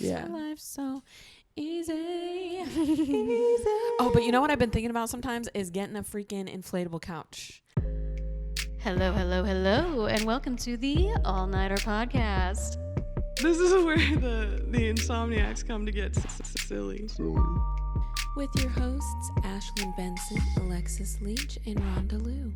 Yeah. Life's so easy. Easy. Oh, but you know what I've been thinking about sometimes is getting a freaking inflatable couch. Hello, and welcome to the All Nighter Podcast. This is where the insomniacs come to get silly. With your hosts, Ashlyn, Benson, Alexis, Leach, and Rhonda Lou.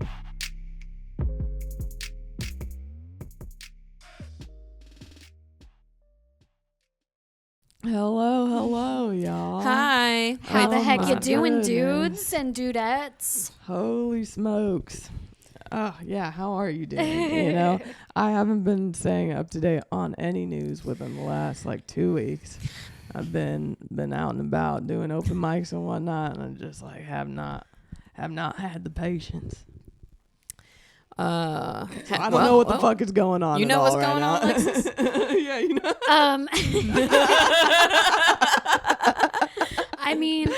Hello, y'all. Hi. How the heck my you doing, goodness. dudes and dudettes? Holy smokes. Oh, yeah, how are you doing? You know, I haven't been staying up to date on any news within the last, 2 weeks. I've been out and about doing open mics and whatnot, and I just, have not had the patience. I don't know what the fuck is going on. You know what's going on, Alexis? Yeah, you know. I mean,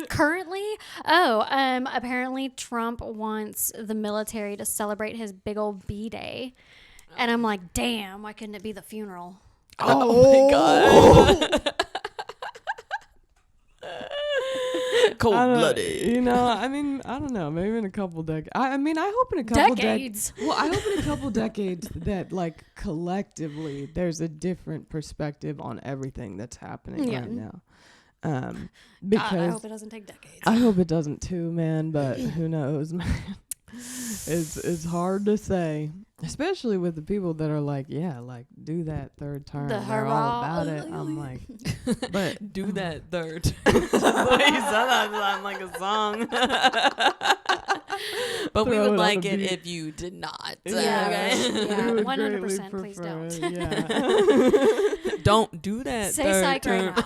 currently, apparently Trump wants the military to celebrate his big old B-Day. And I'm like, damn, why couldn't it be the funeral? Oh my God. Cold-blooded. You know, I mean, I don't know. Maybe in a couple decades. I hope in a couple decades. I hope in a couple decades that, collectively, there's a different perspective on everything that's happening right now. Because God, I hope it doesn't take decades. I hope it doesn't too, man. But who knows, man? It's hard to say, especially with the people that are do that third term. They're all about it. I'm like, but do that third. That's what he said. That sounded like a song. But we would like it if you did not. Yeah, Okay? yeah, We would 100%. greatly Please prefer don't. it, yeah. Don't do that. Say third psych term. right now.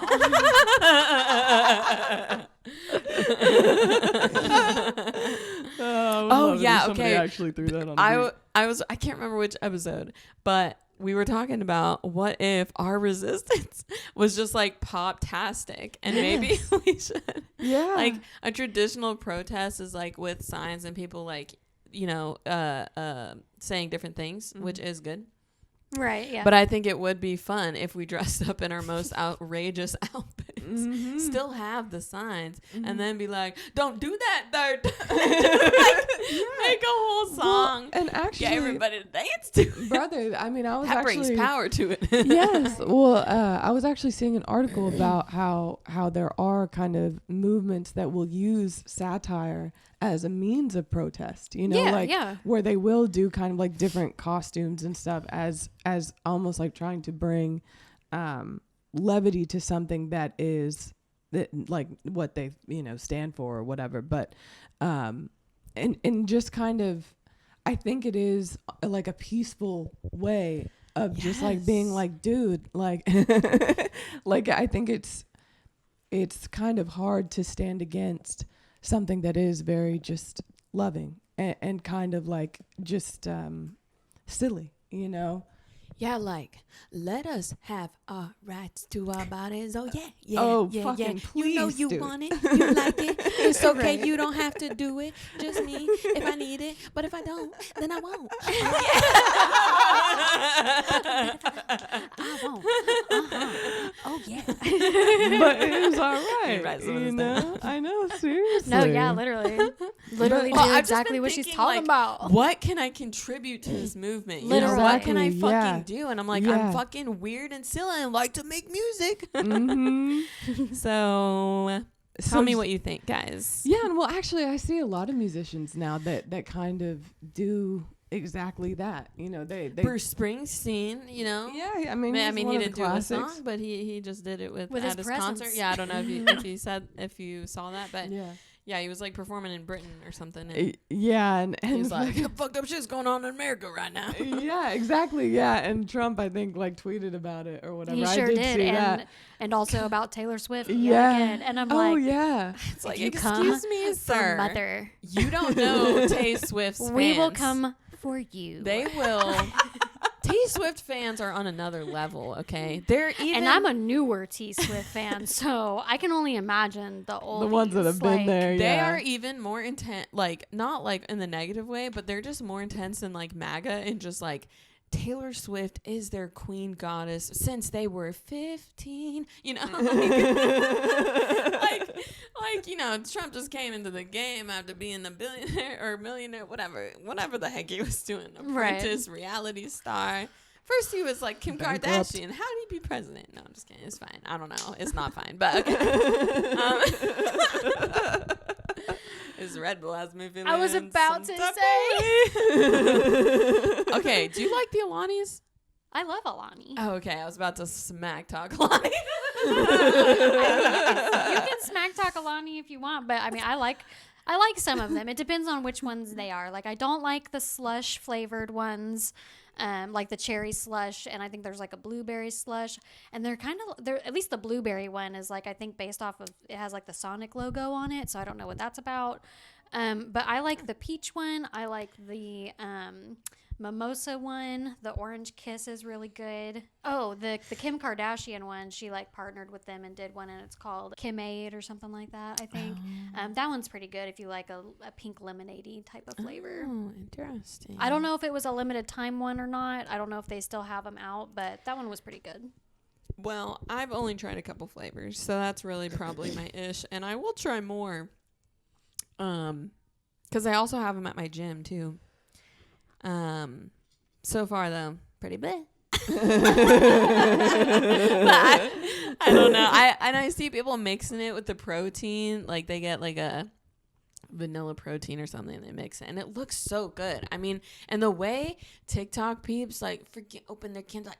Oh yeah, somebody okay. actually threw that on. I can't remember which episode, but we were talking about what if our resistance was just pop-tastic, and maybe we should. Yeah. Like a traditional protest is with signs and people saying different things, which is good. Right, yeah. But I think it would be fun if we dressed up in our most outrageous outfits, still have the signs, and then be like, don't do that third. Make a whole song and actually get everybody to dance to it. Brother, I mean, I was That actually brings power to it. Yes. Well, I was actually seeing an article about how there are kind of movements that will use satire as a means of protest, where they will do kind of different costumes and stuff as almost trying to bring levity to something that is what they stand for or whatever. But and just kind of, I think it is a peaceful way of just being dude, I think it's kind of hard to stand against something that is very just loving and kind of just silly, Yeah, let us have our rights to our bodies. Oh, yeah. Fucking please, You know you dude. want it. You like it. It's okay. Right. You don't have to do it. Just me if I need it. But if I don't, then I won't. I won't. Oh, yeah. But it was all right. Right, so You know? I know, seriously. No, yeah, literally. Literally Well, do I've just exactly been what she's thinking, talking about. What can I contribute to this movement? Literally. What can I Exactly, yeah. fucking do? And I'm like, Yeah. I'm fucking weird and silly and like to make music. Mm-hmm. So tell me what you think, guys. Yeah, and well, actually, I see a lot of musicians now that kind of do exactly that. They Bruce Springsteen, Yeah, I mean, he one of didn't the do a classics. song, but he just did it With at his his presence. concert. Yeah, I don't know if you saw that, but Yeah, he was performing in Britain or something. And yeah, and he was like, fucked up shit's going on in America right now. yeah, exactly. Yeah, and Trump, I think, tweeted about it or whatever. He I sure did did. see And, that. and also about Taylor Swift yet Yeah. again. And I'm Oh like, yeah. It's if you come excuse me, for sir. mother, You don't know Tay Swift's fans. we will come for you. They will. T Swift fans are on another level, okay? They're even. And I'm a newer T Swift fan, so I can only imagine the oldies. The ones that have been there. They Yeah. are even more intense, not in the negative way, but they're just more intense than MAGA and just Taylor Swift is their queen goddess since they were 15, you know, like, you know, Trump just came into the game after being a billionaire or millionaire, whatever the heck he was doing, apprentice, reality star. First he was like Kim Kardashian. How did he be president? No, I'm just kidding. It's fine. I don't know. It's not fine, but okay. His Red Bull has me feeling. I was about to say. Okay, do you like the Alanis? I love Alani. Oh, okay. I was about to smack talk Alani. You can smack talk Alani if you want, but I mean, I like some of them. It depends on which ones they are. Like, I don't like the slush flavored ones. Like the cherry slush, and I think there's like a blueberry slush, and they're at least the blueberry one is like, I think based off of, it has like the Sonic logo on it, so I don't know what that's about. But I like the peach one. I like the mimosa one. The orange kiss is really good. Oh, the Kim Kardashian one, she like partnered with them and did one, and it's called Kim-Aid or something like that, I think. That one's pretty good if you like a pink lemonade-y type of flavor. Oh, interesting. I don't know if it was a limited time one or not. I don't know if they still have them out, but that one was pretty good. Well, I've only tried a couple flavors, so that's really probably my ish, and I will try more. Because I also have them at my gym too. So far though, pretty bleh. I don't know. I see people mixing it with the protein, like they get like a vanilla protein or something and they mix it, and it looks so good. I mean, and the way TikTok peeps like open their cans like,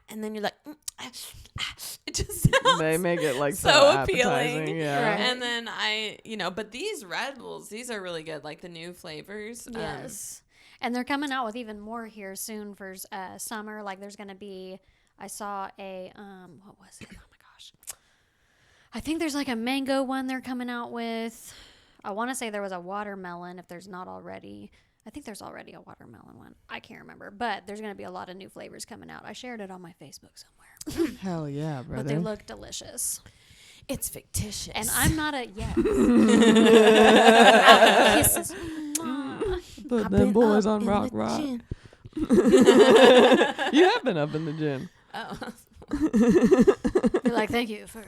and then you're like, it just sounds, they make it like so appealing. Yeah. Right. And then but these Red Bulls, these are really good, like the new flavors. Yes. And they're coming out with even more here soon for summer. Like there's going to be, I saw a, what was it? Oh my gosh. I think there's like a mango one they're coming out with. I want to say there was a watermelon, if there's not already. I think there's already a watermelon one. I can't remember. But there's going to be a lot of new flavors coming out. I shared it on my Facebook somewhere. Hell yeah, brother. But they look delicious. It's fictitious. And I'm not a, yes. Kisses. Put them boys on rock. You have been up in the gym. Oh. You're like, thank you for.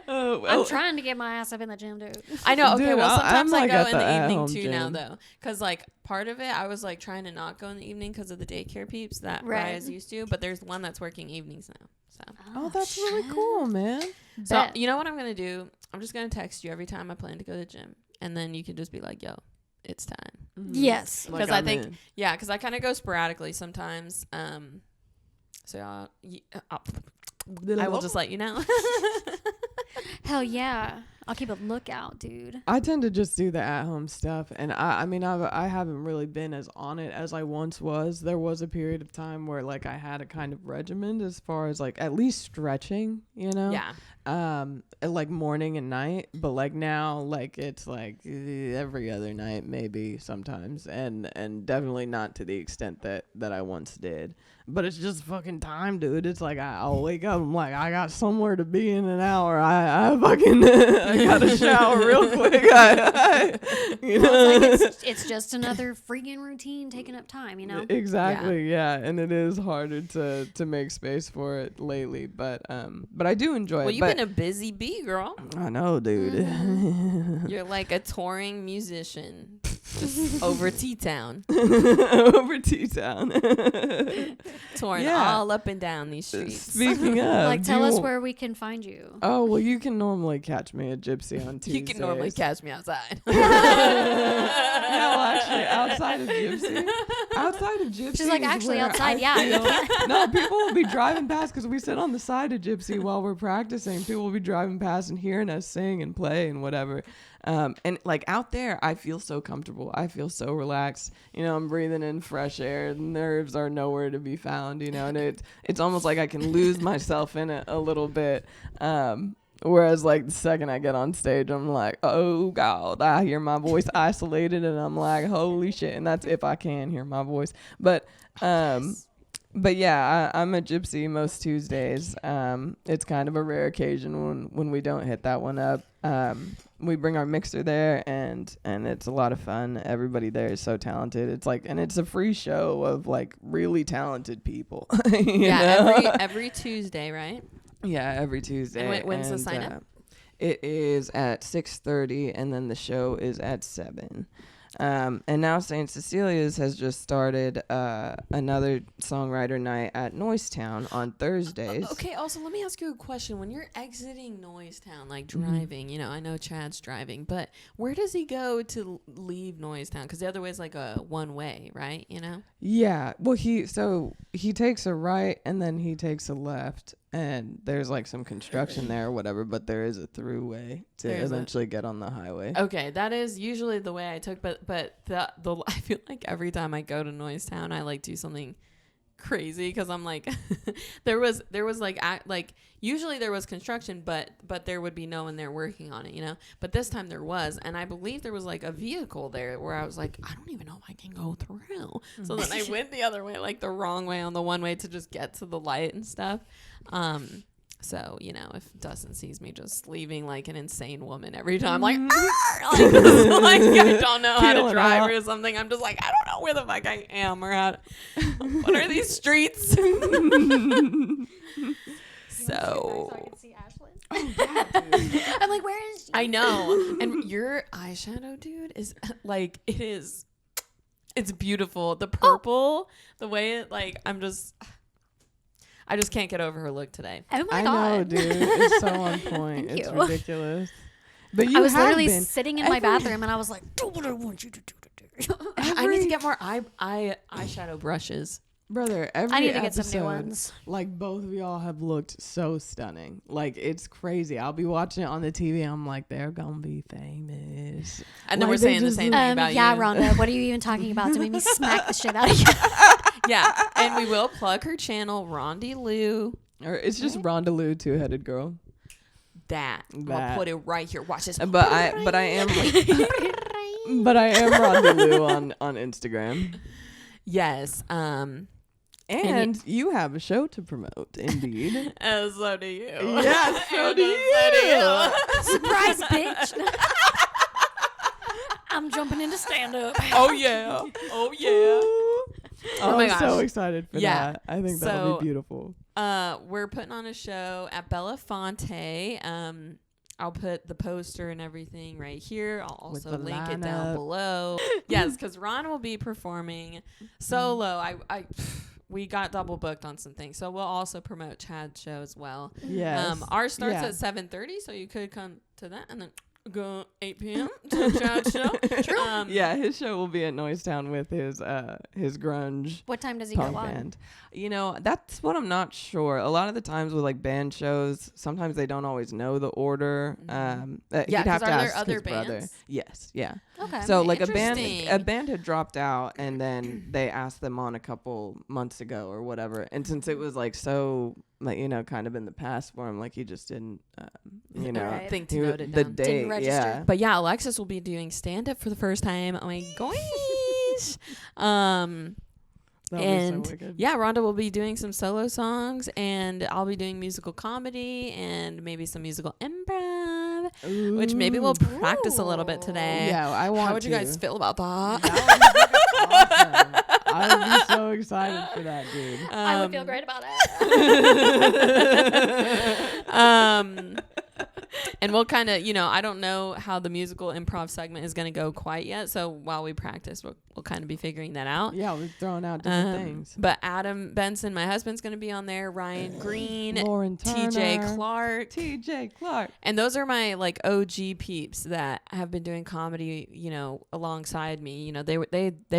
Well, I'm trying to get my ass up in the gym, dude. I know. Okay, Dude, well, sometimes I'm like I go at in the the evening at-home too gym. now, though, because like part of it, I was like trying to not go in the evening because of the daycare peeps that Right. Raya's used to. But there's one that's working evenings now. So. Oh, that's really cool, man. So you know what I'm gonna do? I'm just gonna text you every time I plan to go to the gym, and then you can just be like, "Yo, it's time." Yes. Because Like I think, because I kind of go sporadically sometimes. So I will just let you know. Hell yeah. I'll keep a lookout, dude. I tend to just do the at-home stuff, and I mean, I haven't really been as on it as I once was. There was a period of time where like I had a kind of regimen as far as like at least stretching, you know. Yeah. Like morning and night, but like now, like it's like every other night, maybe sometimes, and definitely not to the extent that I once did. But it's just fucking time, dude. It's like I'll wake up, I'm like, I got somewhere to be in an hour. I fucking I gotta shower real quick. You know, Well, it's like it's just another freaking routine taking up time, you know. Exactly, yeah, and it is harder to make space for it lately, but I do enjoy it. Well, you've been a busy bee, girl. I know, dude. You're like a touring musician, just over T-Town. Over T-Town. Touring all up and down these streets. Speaking of, Like, tell us where we can find you. Oh, well, you can normally catch me at Gypsy on Tuesdays. You can normally catch me outside. No, actually, outside of Gypsy. Outside of Gypsy. She's like, is actually, where outside, I yeah. feel- No, people will be driving past because we sit on the side of Gypsy while we're practicing. People will be driving past and hearing us sing and play and whatever. And like out there, I feel so comfortable. I feel so relaxed. You know, I'm breathing in fresh air. The nerves are nowhere to be found, you know, and it's almost like I can lose myself in it a little bit. Whereas like the second I get on stage, I'm like, oh God, I hear my voice isolated and I'm like, holy shit. And that's if I can hear my voice. But, But yeah, I'm a gypsy most Tuesdays. It's kind of a rare occasion when we don't hit that one up. We bring our mixer there, and it's a lot of fun. Everybody there is so talented. It's like, and it's a free show of like really talented people. Every Tuesday, right? Yeah, every Tuesday. And when's the sign up? It is at 6:30, and then the show is at 7. And now St. Cecilia's has just started another songwriter night at Noisetown on Thursdays. Okay, also let me ask you a question. When you're exiting Noisetown, like driving, I know Chad's driving, but where does he go to leave Noisetown? Because the other way is like a one way, right? Yeah. Well, he takes a right and then he takes a left, and there's like some construction there or whatever, but there is a throughway to eventually get on the highway. Okay, that is usually the way I took, but the I feel like every time I go to Noisetown, I like do something crazy because I'm like, there was like usually there was construction, but there would be no one there working on it, But this time there was, and I believe there was like a vehicle there where I was like, I don't even know if I can go through. So then I went the other way, like the wrong way on the one way to just get to the light and stuff. So, if Dustin sees me just leaving like an insane woman every time, like I don't know how to drive or something, I'm just like, I don't know where the fuck I am or how what are these streets? So I can see Ashlyn. Oh, yeah, dude. I'm like, where is she? I know. And your eyeshadow, dude, is like, it's beautiful. The purple, the way it, like, I just can't get over her look today. Oh my God. God. I know, dude. It's so on point. It's ridiculous. But I was literally sitting in my bathroom and I was like, do what I want you to do. I need to get more eyeshadow brushes. Brother, every I need to get episode, some new ones. Like, both of y'all have looked so stunning. Like, it's crazy. I'll be watching it on the TV. I'm like, they're gonna be famous. And then we're saying the same thing about you. Yeah, Rhonda, what are you even talking about to make me smack the shit out of you? Yeah, and we will plug her channel, Rhonda Lou. Or it's just Rhonda Lou, two-headed girl. I'm gonna put it right here. Watch this. But I am but I am Rhonda Lou on Instagram. Yes. And you have a show to promote, indeed. And so do you. Yes, so do you. Surprise, bitch. I'm jumping into stand-up. Oh, yeah. Oh, yeah. Oh my I'm gosh. so excited for that. I think that'll be beautiful. We're putting on a show at Belafonte. I'll put the poster and everything right here. I'll also link it down below. Yes, because Ron will be performing solo. We got double booked on some things, so we'll also promote Chad's show as well. Yes. Ours starts at 7:30, so you could come to that and then go 8 p.m. to Chad's show. True. Yeah, his show will be at Noisetown with his grunge. What time does he go on? Band. That's what I'm not sure. A lot of the times with like band shows, sometimes they don't always know the order. He'd have to ask there other his bands? brother. Yes, yeah. Okay. So like a band had dropped out, and then they asked them on a couple months ago or whatever. And since it was like so, like, kind of in the past for him, like he just didn't, think to note it the down. date. Didn't register. Yeah. But yeah, Alexis will be doing stand-up for the first time. Oh my gosh. That'll be so wicked. Yeah, Rhonda will be doing some solo songs, and I'll be doing musical comedy and maybe some musical improv, which maybe we'll practice a little bit today. Yeah, I want to. How would you guys feel about that? That would be awesome. I would be so excited for that, dude. I would feel great about it. And we'll kind of, I don't know how the musical improv segment is going to go quite yet. So while we practice, we'll kind of be figuring that out. Yeah, we're throwing out different things. But Adam Benson, my husband's going to be on there. Ryan Green, Lauren Turner, TJ Clark. And those are my like OG peeps that have been doing comedy, alongside me. They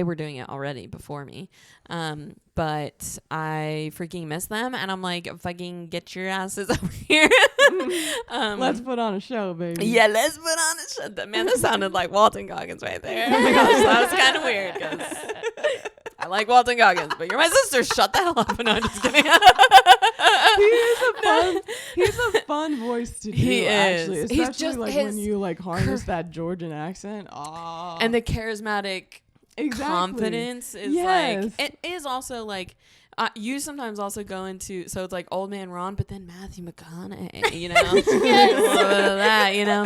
were doing it already before me. But I freaking miss them, and I'm like, fucking get your asses over here. Let's put on a show, baby. Yeah, let's put on a show. Man, that sounded like Walton Goggins right there. Oh my gosh, that was kind of weird because I like Walton Goggins, but you're my sister. Shut the hell up. No, I'm just kidding. He's a fun voice to do. He actually, is. especially He's just like when you like harness that Georgian accent. And the charismatic confidence is like, it is also like You sometimes also go into, so it's like Old Man Ron, but then Matthew McConaughey, you know, that, you know.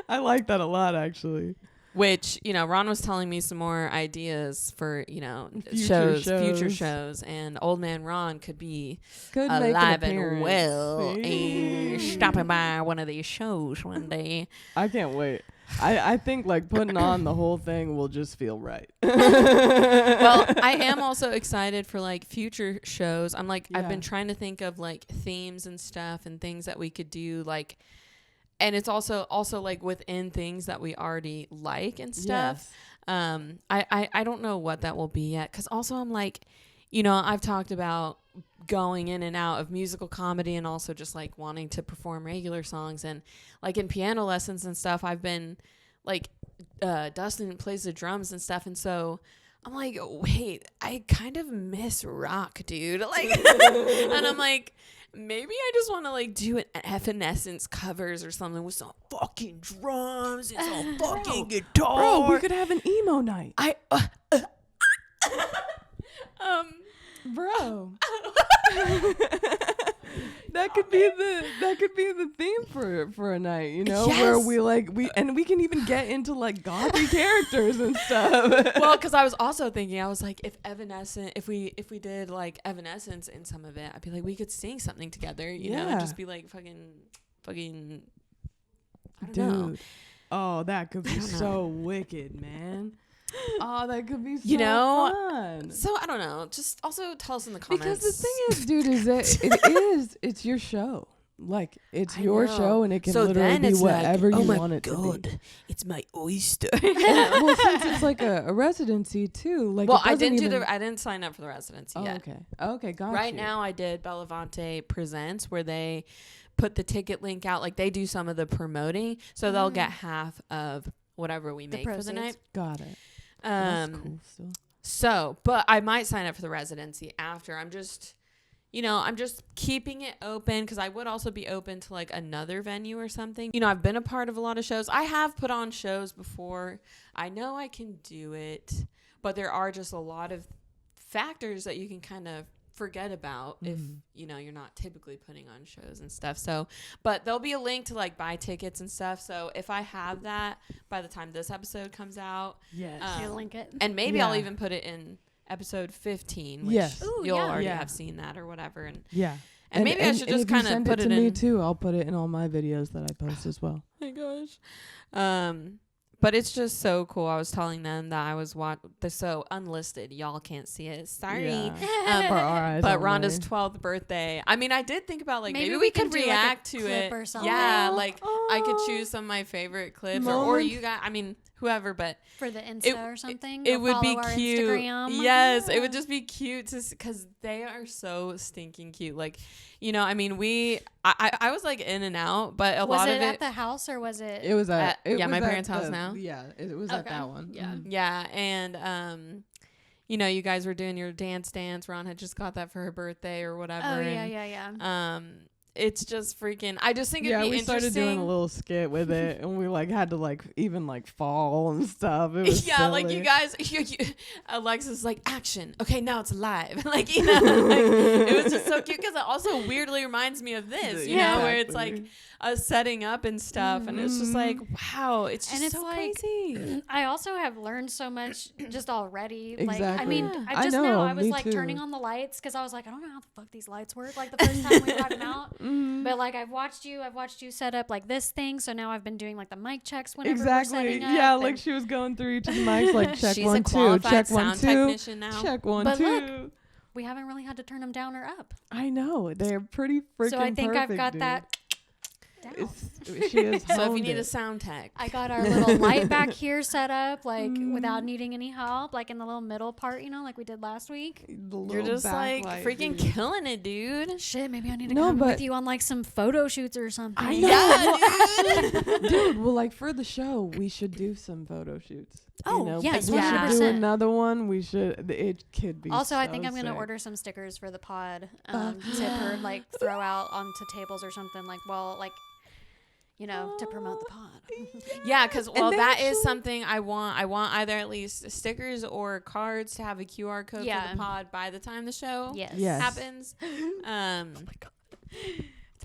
I like that a lot, actually. Which, you know, Ron was telling me some more ideas for, you know, future shows, and Old Man Ron could be alive and well and stopping by one of these shows one day. I can't wait. I think like putting on the whole thing will just feel right. Well, I am also excited for like future shows. I'm like, I've been trying to think of like themes and stuff and things that we could do, like, and it's also like within things that we already like and stuff. Yes. I don't know what that will be yet. 'Cause also I'm like, you know, I've talked about going in and out of musical comedy and also just like wanting to perform regular songs, and like in piano lessons and stuff, I've been like, Dustin plays the drums and stuff. And so I'm like, wait, I kind of miss rock, dude. Like, and I'm like, maybe I just want to like do an Evanescence covers or something with some fucking drums and some fucking guitar. Bro, we could have an emo night. Bro. That could be the theme for a night, you know, yes. Where we can even get into like gothy characters and stuff. Well, because I was also thinking, I was like, if we did like Evanescence in some of it, I'd be like, we could sing something together, you know, and just be like fucking I don't know. Oh, that could be so wicked, man. Oh, that could be so fun. So I don't know. Just also tell us in the comments. Because the thing is, dude, is that it's your show. Like, it's your show, and it can literally be whatever you want it to be. It's my oyster. Well, since it's like a residency too. Like, well, I didn't sign up for the residency yet. Okay, gotcha. Right now, I did Belafonte Presents, where they put the ticket link out. Like, they do some of the promoting, so they'll get half of whatever we make for the night. Got it. That's cool still. So, but I might sign up for the residency after. I'm just keeping it open, because I would also be open to like another venue or something. You know, I've been a part of a lot of shows. I have put on shows before. I know I can do it, but there are just a lot of factors that you can kind of forget about if, you know, you're not typically putting on shows and stuff. So, but there'll be a link to like buy tickets and stuff. So if I have that by the time this episode comes out, you'll link it. And maybe I'll even put it in episode 15, which you'll already have seen that or whatever. And and maybe I should just kind of put it in. Me too. I'll put it in all my videos that I post as well. Oh my gosh. But it's just so cool. I was telling them that I was so unlisted. Y'all can't see it. Sorry. Yeah. For our eyes but only. Rhonda's 12th birthday. I mean, I did think about like maybe we could react like to it. Or something. Yeah, like I could choose some of my favorite clips or you guys. I mean, whoever. But for the Insta or something. It would be cute. Instagram. Yes, it would just be cute because they are so stinking cute. Like, you know, I mean, I was like in and out, but a lot of it. Was it at the house or was it? It was at my parents' house now. Yeah, it was at that one. Yeah. Yeah, and you know, you guys were doing your dance. Ron had just got that for her birthday or whatever. Oh yeah. It's just freaking. I just think it'd be interesting. Yeah, we started doing a little skit with it, and we like had to like even like fall and stuff. It was silly. Like you guys, Alexis like action. Okay, now it's live. Like, you know, like, it was just so cute because it also weirdly reminds me of this. You know, where it's like setting up and stuff, and it's just like wow, it's just so crazy. I also have learned so much just already. Exactly. Like, I mean, I just know I was like turning on the lights because I was like, I don't know how the fuck these lights work. Like the first time we brought them out. But like I've watched you set up like this thing, so now I've been doing like the mic checks whenever we're setting up. Yeah, like she was going through each of the mics, like check she's 1 a 2, check 1 2, technician now. check 1 but 2. Look, we haven't really had to turn them down or up. I know they're pretty freaking. So I think perfect, I've got dude. that. She is. So if you need a sound tech, I got our little light back here set up, like without needing any help, like in the little middle part, you know, like we did last week. You're just like freaking killing it, dude. Shit, maybe I need to come with you on like some photo shoots or something. I know, dude. Dude, well, like for the show, we should do some photo shoots. Oh, you know? yes, we 100%. should do another one. We should. It could be. Also, so I think I'm gonna sick. order some stickers for the pod to like throw out onto tables or something. Like, well, like. you know, to promote the pod. Yeah, because that is something I want. I want either at least stickers or cards to have a QR code for the pod by the time the show happens. Oh my God.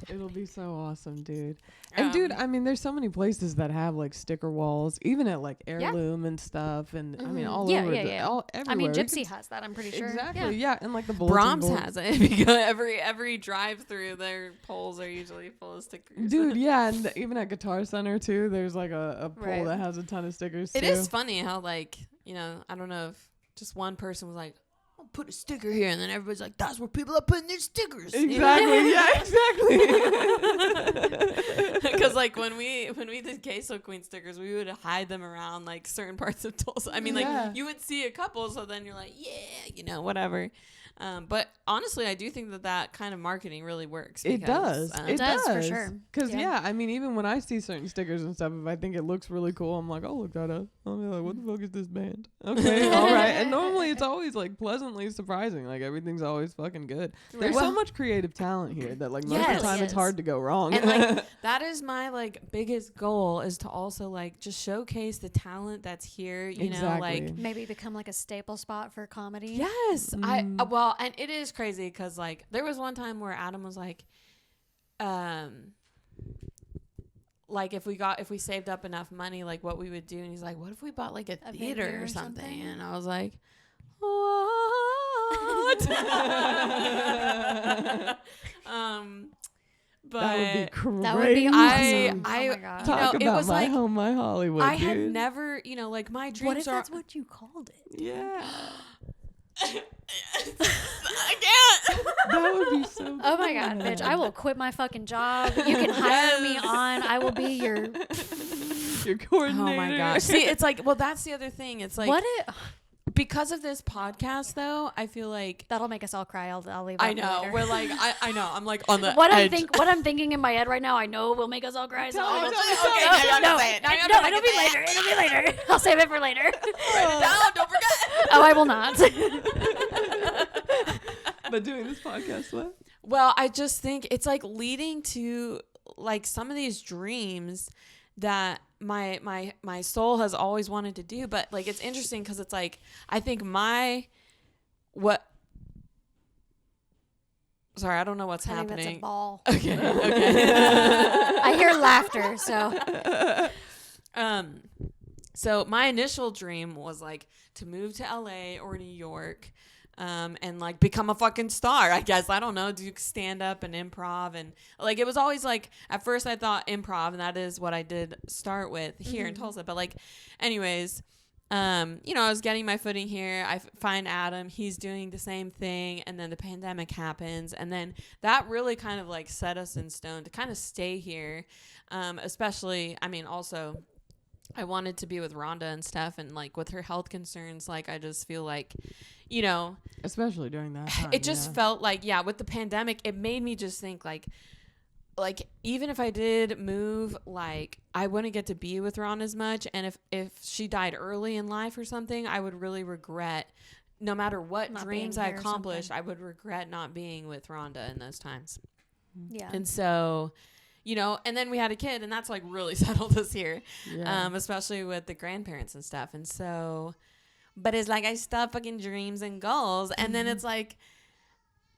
It'll be so awesome, dude. And dude, I mean, there's so many places that have like sticker walls, even at like Heirloom and stuff, and I mean, all over, all everywhere. I mean, Gypsy has that. I'm pretty sure. Exactly. Yeah, and like the Brahms has it because every drive-through, their poles are usually full of stickers. Dude, yeah, and even at Guitar Center too, there's like a pole that has a ton of stickers. It is funny how like, you know, I don't know if just one person was like, I'll put a sticker here, and then everybody's like, that's where people are putting their stickers. Exactly. Yeah, exactly. Because like when we did Queso Queen stickers, we would hide them around like certain parts of Tulsa. I mean, like you would see a couple, so then you're like, yeah, you know, whatever. But honestly, I do think that kind of marketing really works. Because, it does for sure. Because I mean, even when I see certain stickers and stuff, if I think it looks really cool, I'm like, I'll look that up. I'll be like, what the fuck is this band? Okay, all right. And normally it's always like pleasantly surprising. Like everything's always fucking good. Right. There's so much creative talent here that like most of the time it's hard to go wrong. And like that is my like biggest goal, is to also like just showcase the talent that's here. You know, like maybe become like a staple spot for comedy. Yes, and it is crazy because like there was one time where Adam was like, like if we saved up enough money, like what we would do, and he's like, what if we bought like a theater or something? And I was like, what? But that would be crazy. That would be awesome. Oh my God. Talk about it was my home, my Hollywood. I had never, you know, like my dreams. What if that's what you called it? Yeah. I can't. That would be so Oh my God, bitch. I will quit my fucking job. You can hire me on. I will be your coordinator. Oh my gosh. See, it's like, well, that's the other thing. It's like, because of this podcast, though, I feel like that'll make us all cry. I'll leave. I know. Later. We're like, I know. I'm like on the what edge. What I'm thinking in my head right now, I know will make us all cry. So it'll be later. It'll be later. I'll save it for later. Write it down. Don't forget. Oh, I will not. But doing this podcast, what? Well, I just think it's like leading to like some of these dreams that my soul has always wanted to do. But like it's interesting because it's like I think sorry, I don't know what's happening. That's a ball. Okay. I hear laughter. So my initial dream was like to move to LA or New York, and like become a fucking star, I guess. I don't know, do stand up and improv, and like it was always like at first I thought improv, and that is what I did start with here in Tulsa. But like, anyways, you know, I was getting my footing here. I find Adam, he's doing the same thing, and then the pandemic happens, and then that really kind of like set us in stone to kind of stay here, especially, I mean, also I wanted to be with Rhonda and stuff, and like with her health concerns, like I just feel like, you know, especially during that time, it just felt like, with the pandemic, it made me just think like even if I did move, like I wouldn't get to be with Ron as much, and if she died early in life or something, I would really regret, no matter what dreams I accomplished, I would regret not being with Rhonda in those times. Yeah. And so, you know, and then we had a kid, and that's like really settled us here, especially with the grandparents and stuff. And so, but it's like I still have fucking dreams and goals. And then it's like,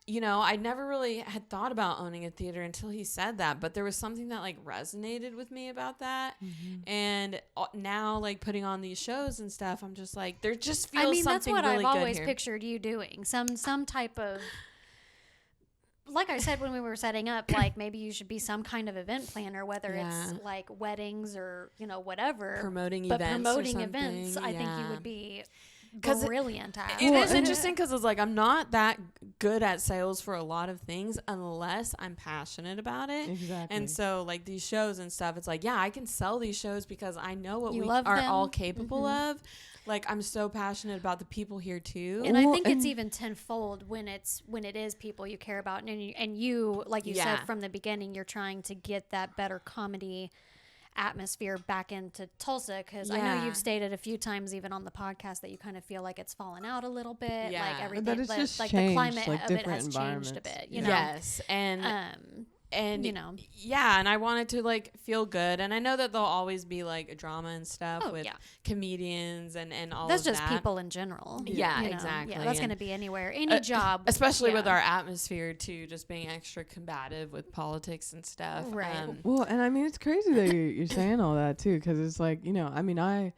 you know, I never really had thought about owning a theater until he said that. But there was something that like resonated with me about that. And now, like putting on these shows and stuff, I'm just like, there just feels something really good here. That's what I've always pictured you doing. Some type of, like I said when we were setting up, like maybe you should be some kind of event planner, whether it's like weddings or, you know, whatever. Promoting events, I think you would be brilliant at. It is interesting because it's like I'm not that good at sales for a lot of things unless I'm passionate about it. Exactly. And so like these shows and stuff, it's like, I can sell these shows because I know what we are all capable of. Like I'm so passionate about the people here too, and I think it's even tenfold when it is people you care about, and you like you said from the beginning, you're trying to get that better comedy atmosphere back into Tulsa, because I know you've stated a few times even on the podcast that you kind of feel like it's fallen out a little bit, like everything, but it's just like changed, the climate like of it has changed a bit, you know. Yes, and And you know, yeah, and I want it to like feel good, and I know that there'll always be like drama and stuff with comedians and all that's of just that. People in general. Yeah, you know? exactly. Yeah, that's going to be anywhere, any job, especially with our atmosphere too, just being extra combative with politics and stuff. Right. Well, and I mean, it's crazy that you're saying all that too, because it's like, you know, I mean, I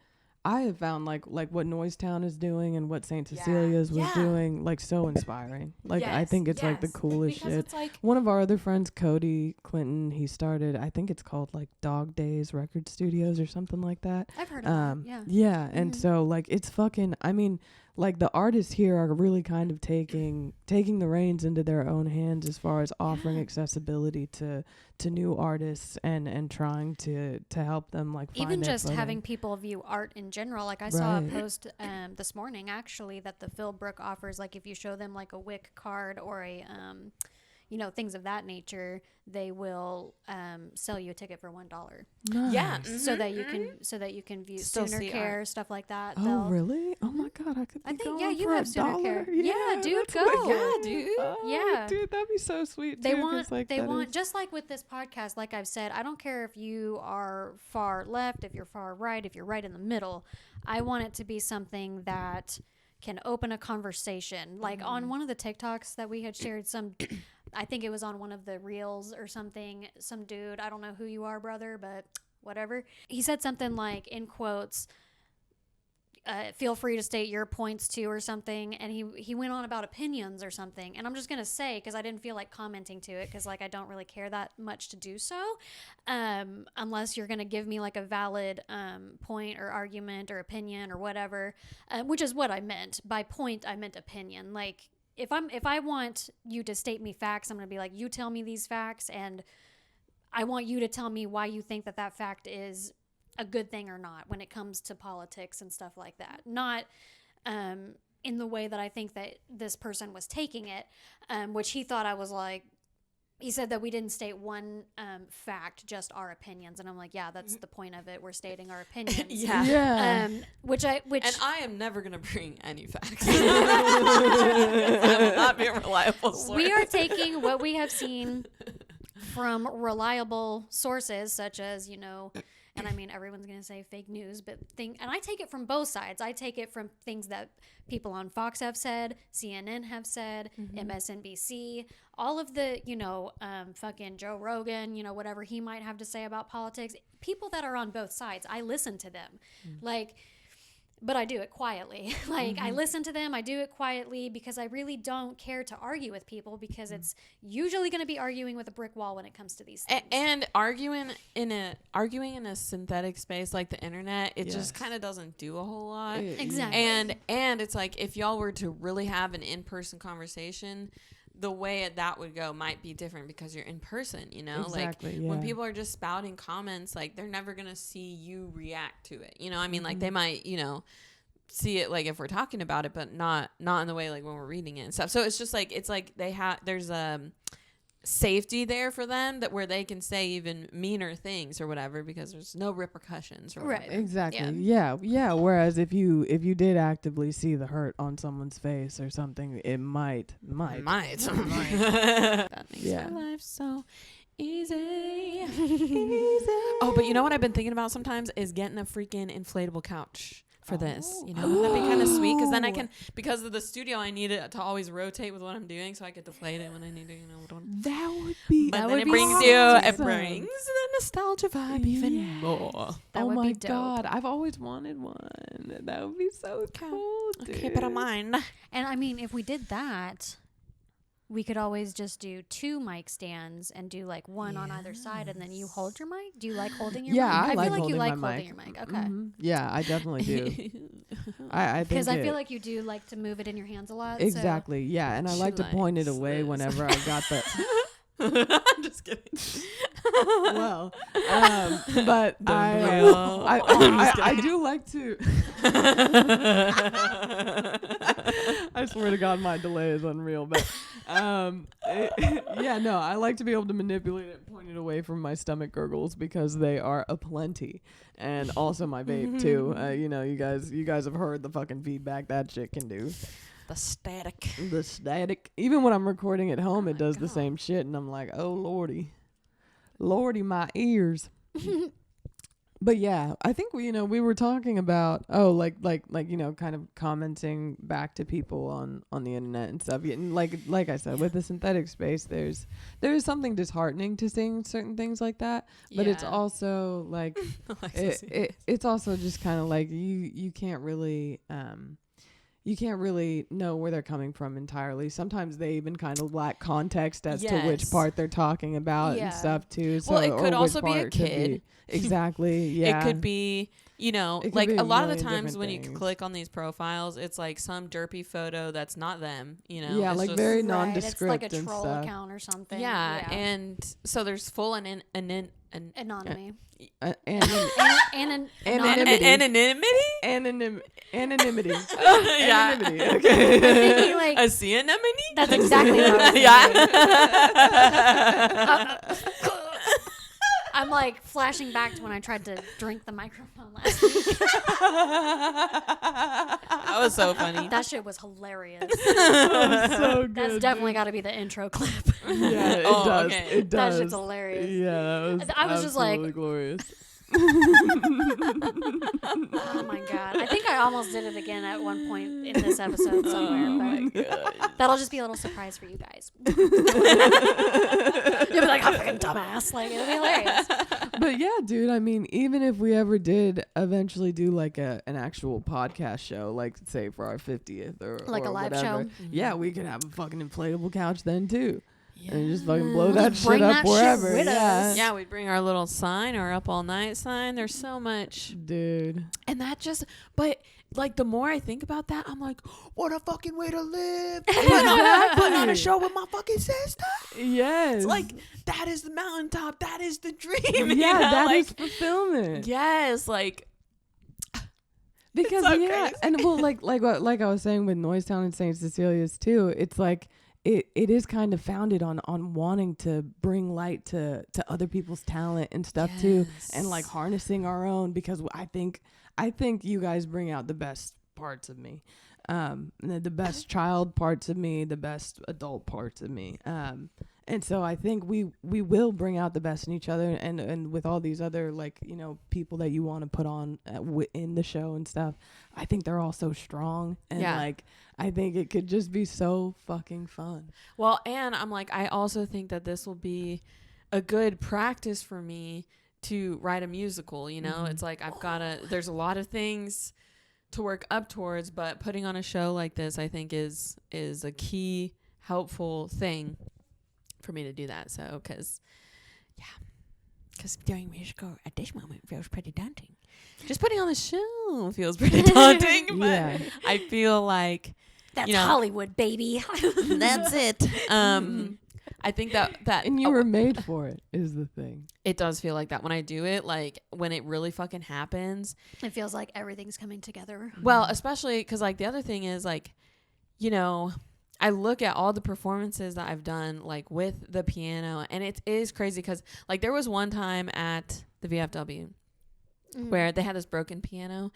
have found like what Noisetown is doing and what St. Cecilia's was doing like so inspiring. Like I think it's like the coolest because shit. It's like one of our other friends, Cody Clinton, he started, I think it's called like Dog Days Record Studios or something like that. I've heard of that. Yeah, and so like it's fucking, I mean, like the artists here are really kind of taking the reins into their own hands as far as offering accessibility to new artists and trying to help them like find even their just footing. having people view art in general. Like I saw a post this morning actually that the Philbrook offers, like if you show them like a WIC card or a you know, things of that nature, they will sell you a ticket for $1. Nice. Yeah, so that you can view Still Sooner Care art. Stuff like that. Oh really? Oh my god, I could be I think going you for have Sooner $1. Care. Yeah, Dude, that's go. wicked. dude. Oh, dude, that'd be so sweet. They too, want like, they want just like with this podcast, like I've said, I don't care if you are far left, if you're far right, if you're right in the middle. I want it to be something that can open a conversation. Like on one of the TikToks that we had shared, I think it was on one of the reels or something, some dude, I don't know who you are, brother, but whatever. He said something like, in quotes, feel free to state your points too or something. And he went on about opinions or something. And I'm just going to say, because I didn't feel like commenting to it, because like I don't really care that much to do so, unless you're going to give me like a valid point or argument or opinion or whatever, which is what I meant. By point, I meant opinion. Like, if I want you to state me facts, I'm going to be like, you tell me these facts, and I want you to tell me why you think that fact is a good thing or not when it comes to politics and stuff like that. Not in the way that I think that this person was taking it, which he thought I was like, he said that we didn't state one fact, just our opinions. And I'm like, yeah, that's the point of it. We're stating our opinions. Yeah. Which And I am never going to bring any facts. I will not be a reliable source. We are taking what we have seen from reliable sources, such as, you know, and I mean, everyone's going to say fake news, but and I take it from both sides. I take it from things that people on Fox have said, CNN have said, MSNBC, all of the, you know, fucking Joe Rogan, you know, whatever he might have to say about politics. People that are on both sides, I listen to them. Like, but I do it quietly. Like, I listen to them, I do it quietly, because I really don't care to argue with people, because it's usually going to be arguing with a brick wall when it comes to these things. And arguing in a synthetic space like the internet, it just kind of doesn't do a whole lot. Exactly. And it's like, if y'all were to really have an in-person conversation, the way that would go might be different because you're in person, you know? Exactly, like when people are just spouting comments, like they're never going to see you react to it. You know, I mean, like they might, you know, see it like if we're talking about it, but not in the way like when we're reading it and stuff. So it's just like, it's like there's a safety there for them that where they can say even meaner things or whatever, because there's no repercussions or whatever. Right. Exactly. Yeah. Whereas if you did actively see the hurt on someone's face or something, it might. That makes my life so easy. Oh, but you know what I've been thinking about sometimes is getting a freaking inflatable couch for this, you know. Wouldn't that be kind of sweet? Because then I can, because of the studio, I need it to always rotate with what I'm doing, so I get deflate it when I need to, you know. That would be. But that then would it brings the nostalgia vibe even more. That would my be dope. god, I've always wanted one. That would be so cool. Dude. Keep it in mind. And I mean, if we did that, we could always just do 2 mic stands and do like one on either side, and then you hold your mic. Do you like holding your mic? I feel like you like my holding mic. your mic. Okay. Yeah, I definitely do. I think because I feel like you do like to move it in your hands a lot. Exactly. Yeah, and I like to point it away whenever I got the. I'm just kidding. Well, but I do like to. I swear to God, my delay is unreal. But I like to be able to manipulate it and point it away from my stomach gurgles, because they are aplenty, and also my vape too. You know, you guys have heard the fucking feedback that shit can do. The static. Even when I'm recording at home, it does the same shit, and I'm like, oh lordy. Lordy, my ears. But yeah, I think we were talking about kind of commenting back to people on the internet and stuff. And like I said, with the synthetic space, there is something disheartening to seeing certain things like that. But it's also like it's also just kind of like you can't really know where they're coming from entirely. Sometimes they even kind of lack context as to which part they're talking about and stuff too. So, it could also be a kid. Exactly. Yeah. It could be, like a lot of the times when you click on these profiles, it's like some derpy photo that's not them, Yeah, like very nondescript it's like a troll account or something. Yeah, and so there's full anonymity. Anonymity. Anonymity. Yeah. Anonymity. Okay. Like, a sea anemone? That's exactly what I was thinking. Yeah. I'm like flashing back to when I tried to drink the microphone last week. That was so funny. That shit was hilarious. That was so good. That's definitely got to be the intro clip. Yeah, it does. Okay. It does. That shit's hilarious. Yeah, I was just like, glorious. Oh my god! I think I almost did it again at one point in this episode somewhere. But that'll just be a little surprise for you guys. You'll be like, "I'm fucking dumbass!" Like it'll be hilarious. But yeah, dude. I mean, even if we ever did eventually do like an actual podcast show, like say for our 50th or like or a live whatever, show, yeah, we could have a fucking inflatable couch then too. Yeah. And just fucking blow that shit up that wherever. shit with us. Yeah, we bring our little sign, our up all night sign. There's so much. Dude. And that just, but like the more I think about that, I'm like, what a fucking way to live. Putting on a show with my fucking sister. Yes. It's like, that is the mountaintop. That is the dream. Yeah, that like, is fulfillment. Yes, like. Because so yeah, crazy. and well, like I was saying with Noisetown and St. Cecilia's too, it's like it is kind of founded on wanting to bring light to other people's talent and stuff too, and like harnessing our own, because I think you guys bring out the best parts of me, the best child parts of me, the best adult parts of me, and so I think we will bring out the best in each other, and with all these other like people that you want to put on in the show and stuff. I think they're all so strong, and like I think it could just be so fucking fun. Well, and I'm like, I also think that this will be a good practice for me to write a musical. It's like there's a lot of things to work up towards, but putting on a show like this, I think is a key helpful thing for me to do that. So, because doing musical at this moment feels pretty daunting. Just putting on the show feels pretty daunting, but I feel like that's Hollywood, baby. That's it. I think that and you were made for it is the thing. It does feel like that when I do it, like when it really fucking happens. It feels like everything's coming together. Well, especially because like the other thing is like, I look at all the performances that I've done like with the piano, and it is crazy because like there was one time at the VFW where they had this broken piano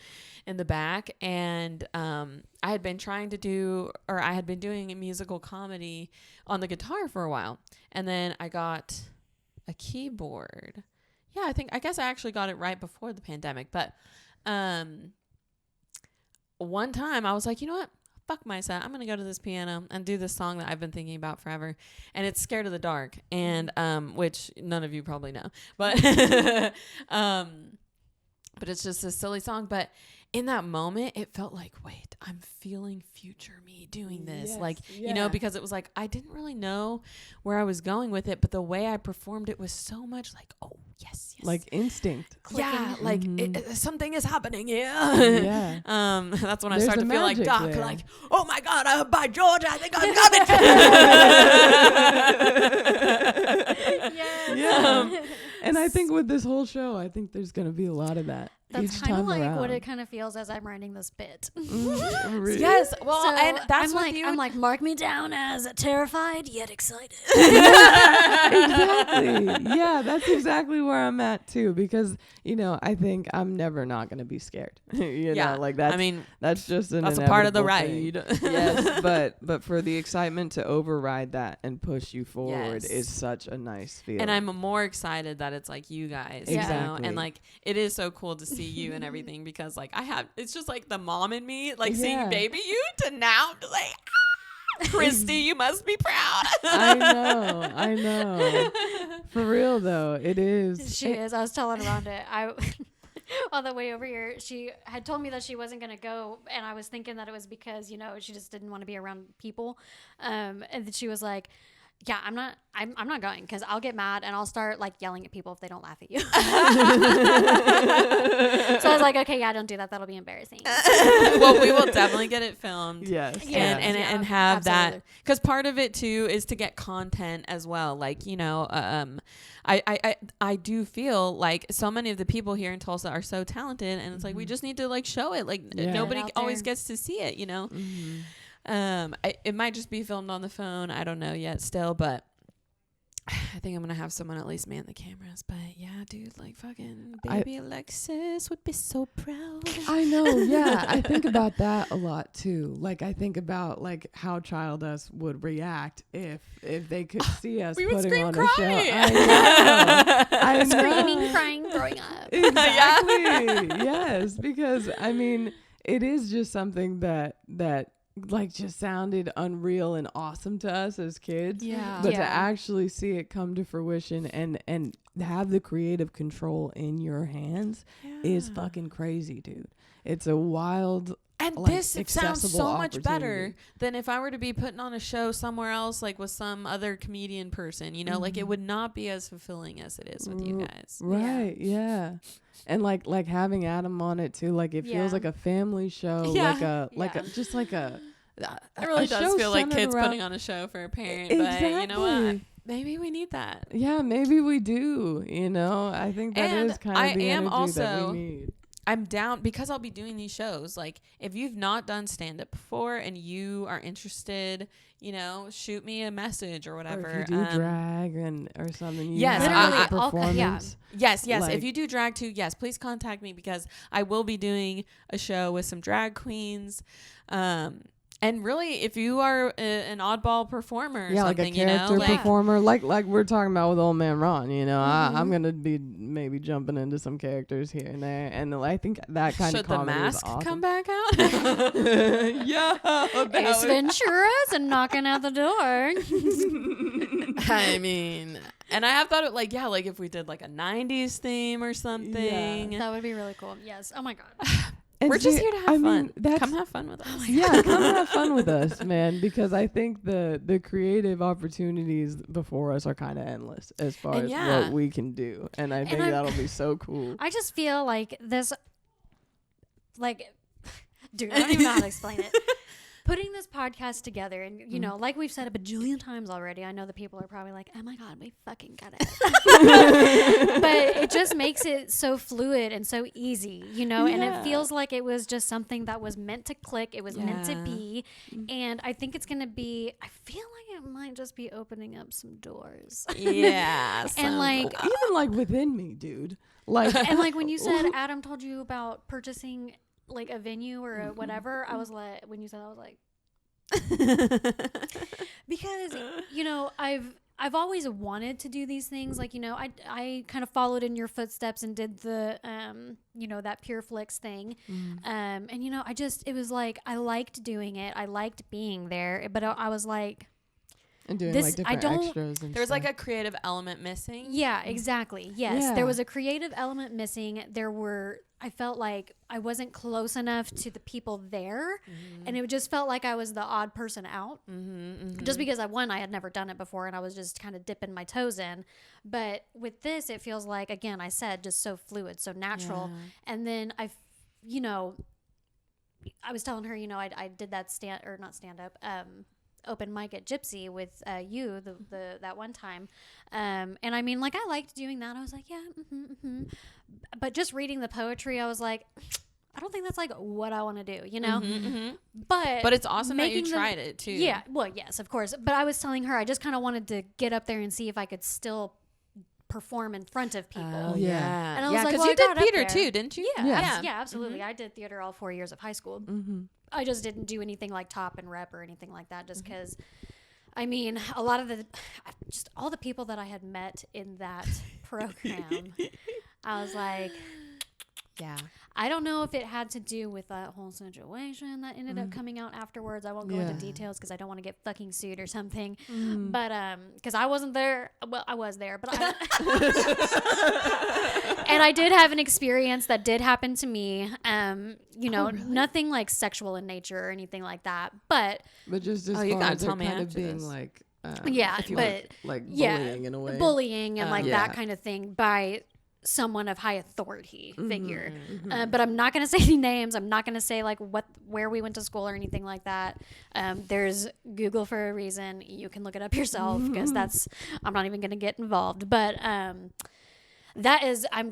in the back, and I had been doing a musical comedy on the guitar for a while, and then I got a keyboard. I guess I actually got it right before the pandemic, but one time I was like, you know what? Fuck my set. I'm going to go to this piano and do this song that I've been thinking about forever. And it's Scared of the Dark. And, which none of you probably know, but, but it's just a silly song. But in that moment, it felt like, wait, I'm feeling future me doing this. Because it was like, I didn't really know where I was going with it, but the way I performed it was so much like, oh, yes. Like instinct. Clicking. Yeah, like something is happening here. Yeah. That's when I start to feel like Doc, like, oh my God, by George, I think I'm coming. Yeah. And I think with this whole show, I think there's going to be a lot of that. That's kind of like what it kind of feels as I'm writing this bit. Really? Yes. Well, So and that's I'm like, mark me down as terrified yet excited. Exactly. Yeah, that's exactly where I'm at too. Because I think I'm never not gonna be scared. you know, like that's. I mean, that's just an. That's a part of the ride. Yes, but for the excitement to override that and push you forward is such a nice feeling. And I'm more excited that it's like you guys, exactly. And like it is so cool to see you and everything because like it's just like the mom in me, like seeing baby you to now like. Christy, you must be proud. I know. For real though, it is. She is. I was telling Rhonda, on the way over here, she had told me that she wasn't going to go, and I was thinking that it was because, she just didn't want to be around people. And then she was like, yeah, I'm not going because I'll get mad and I'll start like yelling at people if they don't laugh at you. So I was like, okay, yeah, don't do that. That'll be embarrassing. Well, we will definitely get it filmed. Yes. And have absolutely. That because part of it too is to get content as well. Like, I do feel like so many of the people here in Tulsa are so talented and it's like we just need to like show it. Like nobody always gets to see it, Mm-hmm. It might just be filmed on the phone. I don't know yet still, but I think I'm going to have someone at least man the cameras. But yeah, dude, like fucking baby Alexis would be so proud. I know. Yeah. I think about that a lot too. Like I think about like how Child Us would react if they could see us putting on a show. I know. Screaming, crying, throwing up. Exactly. Yes. Because I mean, it is just something that like just sounded unreal and awesome to us as kids. Yeah. But to actually see it come to fruition and have the creative control in your hands is fucking crazy, dude. It's a wild and like, this sounds so much better than if I were to be putting on a show somewhere else, like with some other comedian person, like it would not be as fulfilling as it is with you guys. Right. Yeah. And like having Adam on it too, like it feels like a family show, it really does feel like kids putting on a show for a parent. Exactly. But you know what? Maybe we need that. Yeah, maybe we do. I think that is kind of the energy that we need. I'm down because I'll be doing these shows. Like, if you've not done stand-up before and you are interested, shoot me a message or whatever. Or if you do drag or something. Yes. Yes. Like, if you do drag too, yes, please contact me because I will be doing a show with some drag queens. And really, if you are an oddball performer or something, like a character performer, like we're talking about with Old Man Ron, I'm going to be maybe jumping into some characters here and there. And I think that kind of comedy is awesome. Should the mask come back out? Ace Ventura's and knocking at the door. I mean, and I have thought it like if we did like a 90s theme or something. Yeah. That would be really cool. Yes. Oh, my God. And we're just here to have fun. Come have fun with us. Yeah, come have fun with us, man. Because I think the creative opportunities before us are kind of endless as far as what we can do. And I think that'll be so cool. I just feel like this, dude, I don't even know how to explain it. Putting this podcast together and, like we've said a bajillion times already, I know the people are probably like, oh my God, we fucking got it. But it just makes it so fluid and so easy, and it feels like it was just something that was meant to click. It was meant to be. And I think it's going to be, I feel like it might just be opening up some doors. Yeah. And even like within me, dude. And like when you said Adam told you about purchasing like a venue or a whatever, I was like, when you said that, I was like, because I've always wanted to do these things. Like, I kind of followed in your footsteps and did the that Pure Flix thing. And it was like I liked doing it, I liked being there, but I was like, and doing like different extras and there's like a creative element missing. Yeah, exactly. Yes, there was a creative element missing. I felt like I wasn't close enough to the people there, and it just felt like I was the odd person out. Just because I had never done it before, and I was just kind of dipping my toes in. But with this, it feels like, again, I said, just so fluid, so natural. And then I was telling her, I did that not stand up. open mic at Gypsy with you that one time. And I mean, like, I liked doing that. I was like, yeah. But just reading the poetry, I was like, I don't think that's like what I want to do, you know? But it's awesome that you tried it too. Yeah. Well, yes, of course. But I was telling her, I just kind of wanted to get up there and see if I could still perform in front of people. Oh, yeah. And I was like, because you did theater too, didn't you? Yeah, absolutely. I did theater all 4 years of high school. I just didn't do anything like top and rep or anything like that, just because, I mean, a lot of all the people that I had met in that program, I was like, yeah. I don't know if it had to do with that whole situation that ended up coming out afterwards. I won't go into details because I don't want to get fucking sued or something. But because I wasn't there. Well, I was there, but and I did have an experience that did happen to me. You know, nothing like sexual in nature or anything like that. But just as you far gotta as tell it me kind of after being this. like but bullying in a way, bullying and like that kind of thing by someone of high authority figure. But I'm not going to say any names. I'm not going to say like where we went to school or anything like that. There's Google for a reason. You can look it up yourself because I'm not even going to get involved. But I'm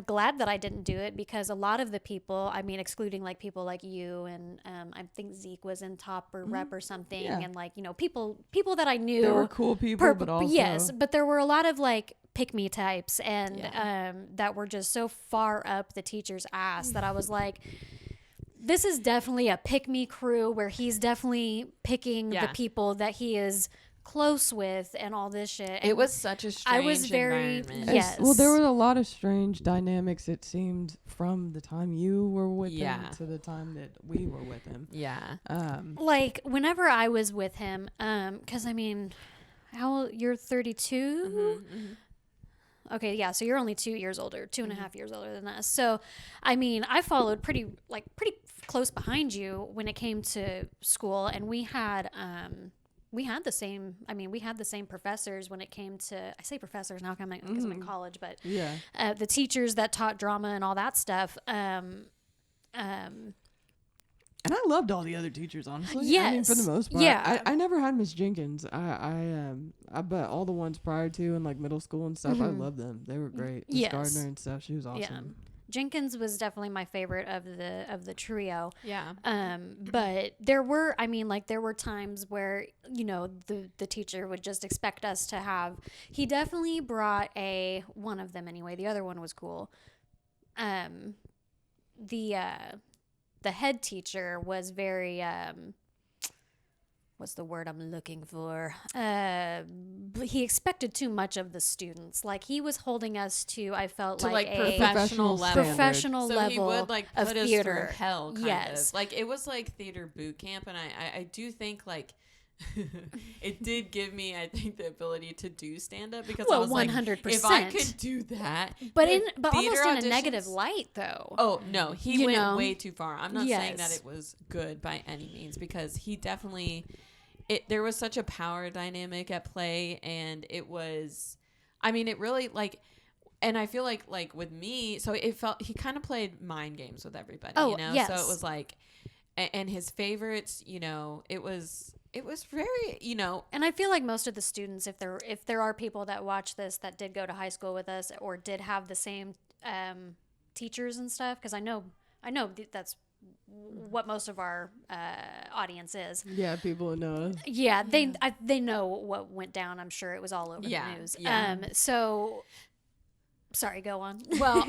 glad that I didn't do it because a lot of the people, I mean, excluding like people like you and I think Zeke was in top or rep or something. And like, you know, people that I knew. They were cool people, but also. Yes, but there were a lot of like pick me types and that were just so far up the teacher's ass that I was like, this is definitely a pick me crew where he's definitely picking the people that he is close with and all this shit. And it was such a strange environment. Yes. Well, there were a lot of strange dynamics, it seemed, from the time you were with him to the time that we were with him. Yeah. Like, whenever I was with him, because, I mean, you're 32? Okay, yeah, so you're only 2 years older, 2.5 years older than us. So, I mean, I followed pretty close behind you when it came to school, and we had the same professors when it came to, I say professors now because I'm in college, but the teachers that taught drama and all that stuff. And I loved all the other teachers, honestly. Yes. I mean, for the most part. Yeah. I never had Miss Jenkins. But all the ones prior to in like middle school and stuff, I loved them. They were great. Miss Gardner and stuff. She was awesome. Yeah. Jenkins was definitely my favorite of the trio. Yeah. But there were times where, you know, the teacher would just expect us to have, he definitely brought one of them anyway. The other one was cool. The head teacher was very, what's the word I'm looking for? He expected too much of the students. Like, he was holding us to, I felt like a professional level. So he would like of put us theater. through hell, kind of. Like, it was like theater boot camp, and I do think like it did give me, I think, the ability to do stand up because I was 100%. like, if I could do that, but almost in a negative light though. Oh no, he went way too far. I'm not saying that it was good by any means because he definitely, there was such a power dynamic at play, and it was, I mean, it really like. And I feel like with me, so it felt, he kind of played mind games with everybody, you know? Yes. So it was like, and his favorites, you know, it was very, you know. And I feel like most of the students, if there are people that watch this that did go to high school with us or did have the same teachers and stuff, because I know that's what most of our audience is. Yeah, people know. Yeah, they know what went down. I'm sure it was all over the news. Yeah. So, sorry, go on. Well,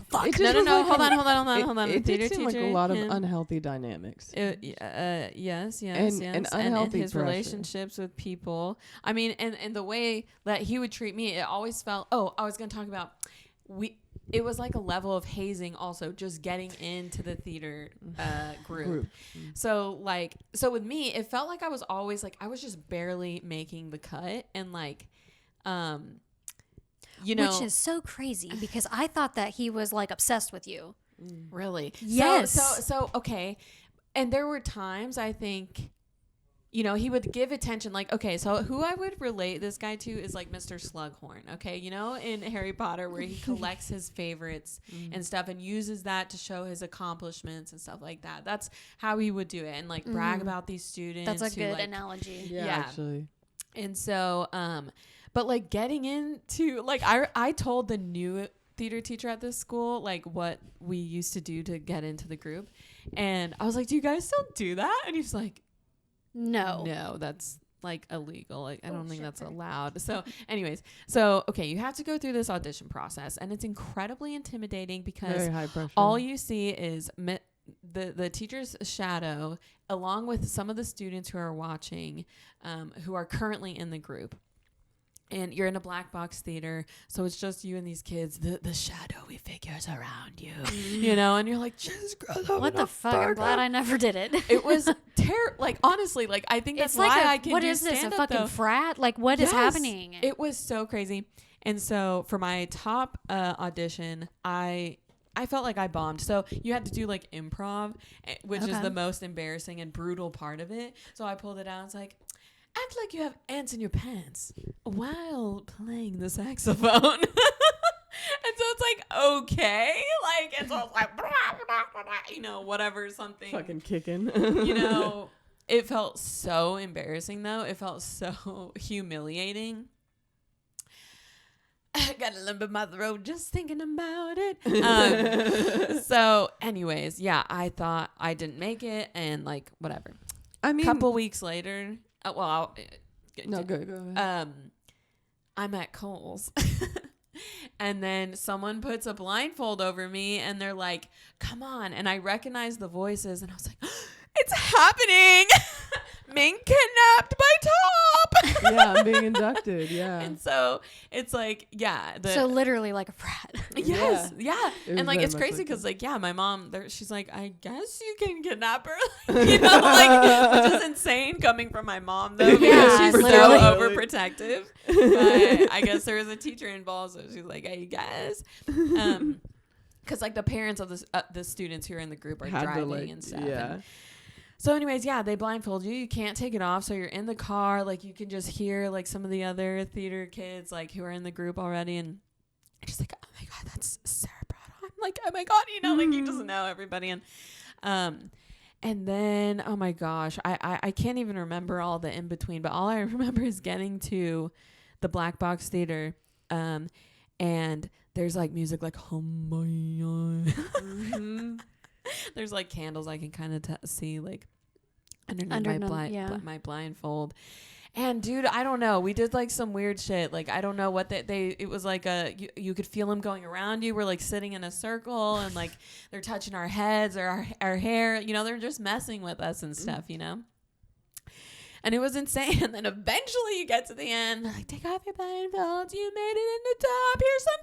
Fuck. No. Hold on. It did seem like a lot of unhealthy dynamics. Yes. And unhealthy his pressure. relationships with people. I mean, and the way that he would treat me, it always felt. Oh, I was going to talk about. It was like a level of hazing, also just getting into the theater group. So with me, it felt like I was always like I was just barely making the cut, and like, you know, which is so crazy because I thought that he was like obsessed with you. Really? Yes. So okay. And there were times I think you know, he would give attention. Like, okay, so who I would relate this guy to is like Mr. Slughorn. Okay, you know, in Harry Potter where he collects his favorites and stuff and uses that to show his accomplishments and stuff like that. That's how he would do it, and like brag about these students. That's a good analogy. Yeah, actually. And so, but like getting into like I told the new theater teacher at this school like what we used to do to get into the group, and I was like, "Do you guys still do that?" And he's like, No, that's like illegal. Like I don't think that's allowed. So anyways, okay, you have to go through this audition process, and it's incredibly intimidating because all you see is the teacher's shadow along with some of the students who are watching, who are currently in the group. And you're in a black box theater, so it's just you and these kids, the shadowy figures around you, you know, and you're like, Jesus Christ, what the fuck? I'm glad I never did it. It was terrible. Like, honestly, like, I think that's why I can do stand-up. What is this, a fucking frat? Like, what is happening? It was so crazy. And so for my top audition, I felt like I bombed. So you had to do like improv, which is the most embarrassing and brutal part of it. So I pulled it out. It's like, act like you have ants in your pants while playing the saxophone. And so it's like, okay. Like, it's all like, you know, whatever, something. Fucking kicking. You know, it felt so embarrassing, though. It felt so humiliating. I got a lump in my throat just thinking about it. So, anyways, yeah, I thought I didn't make it and, like, whatever. I mean, a couple weeks later... go ahead. I'm at Kohl's and then someone puts a blindfold over me and they're like, come on. And I recognize the voices and I was like, it's happening. Being kidnapped by Top. Yeah, I'm being inducted. Yeah. And so it's like, yeah. So literally like a frat. Yes. Yeah. And like, it's crazy because like, yeah, my mom, she's like, I guess you can kidnap her. You know, like, which is insane coming from my mom though. Because she's so overprotective. But I guess there was a teacher involved. So she's like, I guess. Because like the parents of the students who are in the group are driving and stuff. Yeah. So anyways, yeah, they blindfold you. You can't take it off. So you're in the car. Like you can just hear like some of the other theater kids like who are in the group already. And I'm just like, oh my God, that's Sarah Bradon. Like, oh my God, you know, like you just know everybody. And then, oh my gosh, I can't even remember all the in between, but all I remember is getting to the black box theater. And there's like music like, oh my God. There's like candles I can kind of see like underneath my blindfold. And dude, I don't know. We did like some weird shit. Like I don't know what it was like you could feel them going around you. We're like sitting in a circle and like they're touching our heads or our hair. You know, they're just messing with us and stuff, you know? And it was insane. And then eventually you get to the end. Like, take off your blindfolds. You made it in the top. Here's some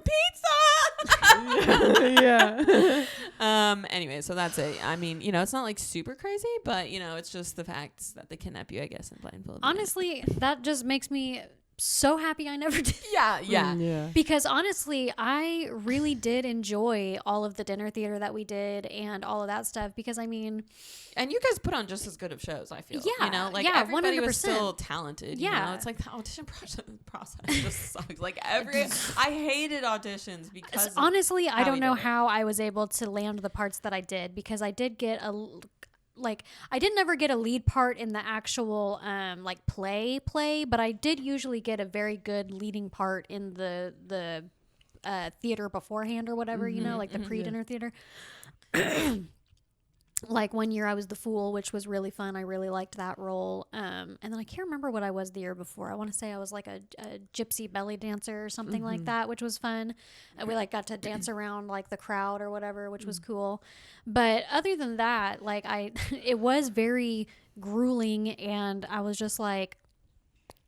pizza. Yeah. Anyway, so that's it. I mean, you know, it's not like super crazy, but, you know, it's just the fact that they kidnap you, I guess, and blindfold. Honestly, that just makes me so happy I never did. Yeah. Because honestly, I really did enjoy all of the dinner theater that we did and all of that stuff. Because I mean, and you guys put on just as good of shows, I feel. Yeah, you know, like everybody 100%. Was still talented. You know? It's like the audition process just sucks. Like I hated auditions because honestly, I don't know how I was able to land the parts that I did because I did get I didn't ever get a lead part in the actual like play, but I did usually get a very good leading part in the theater beforehand or whatever, you know, like the pre-dinner theater. Like 1 year I was the fool, which was really fun. I really liked that role. And then I can't remember what I was the year before. I want to say I was like a gypsy belly dancer or something like that, which was fun. And we like got to dance around like the crowd or whatever, which was cool. But other than that, like it was very grueling, and I was just like,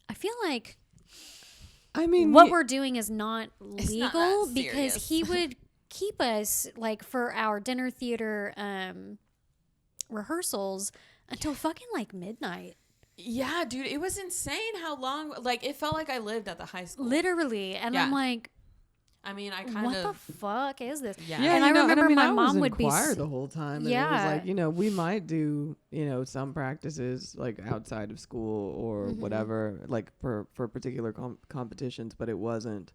I feel like, I mean, what we're doing is not legal not because he would keep us like for our dinner theater rehearsals until fucking like midnight. Yeah, dude, it was insane how long. Like it felt like I lived at the high school, literally. And I'm like, I mean, I kind of. What the fuck is this? Yeah, and I remember my mom would be choir the whole time. And it was like, you know, we might do, you know, some practices like outside of school or whatever, like for particular competitions, but it wasn't.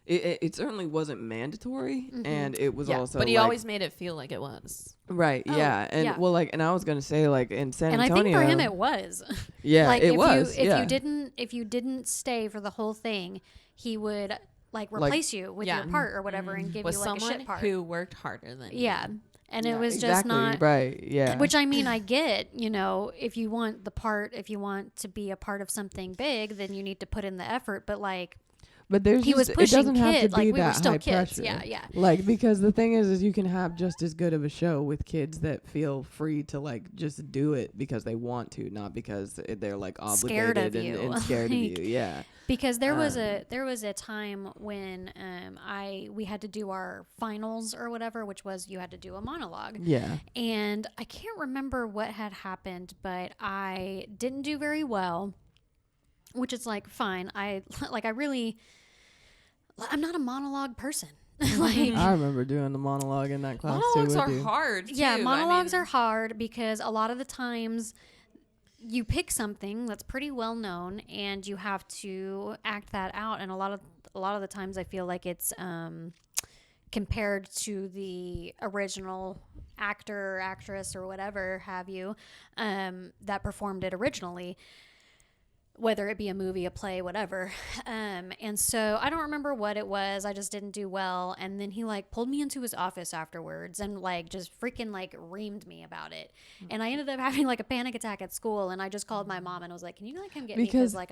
It certainly wasn't mandatory, and it was also. But he always made it feel like it was. Right. Oh, yeah. And well, like, and I was gonna say, like, in San Antonio, and I think for him it was. Yeah, like, it was. If you didn't stay for the whole thing, he would like replace you with your part or whatever and give you like a shit part. Who worked harder than you. Yeah. And it was just not right. Yeah. Which I mean, I get, you know, if you want if you want to be a part of something big, then you need to put in the effort. But like, but there's he was pushing it doesn't have to be like we that were still high kids. pressure. Yeah. Like, because the thing is you can have just as good of a show with kids that feel free to like just do it because they want to, not because they're like obligated and scared of you. Yeah. Because there was a time when we had to do our finals or whatever, which was you had to do a monologue. Yeah. And I can't remember what had happened, but I didn't do very well, which is like fine. I'm not a monologue person. Like, I remember doing the monologue in that class monologues too. Monologues are hard too. Yeah, monologues are hard because a lot of the times you pick something that's pretty well known and you have to act that out, and a lot of the times I feel like it's compared to the original actor or actress or whatever have you that performed it originally, whether it be a movie, a play, whatever. And so I don't remember what it was. I just didn't do well. And then he like pulled me into his office afterwards and like just freaking like reamed me about it. And I ended up having like a panic attack at school. And I just called my mom and I was like, can you like come get me? Because like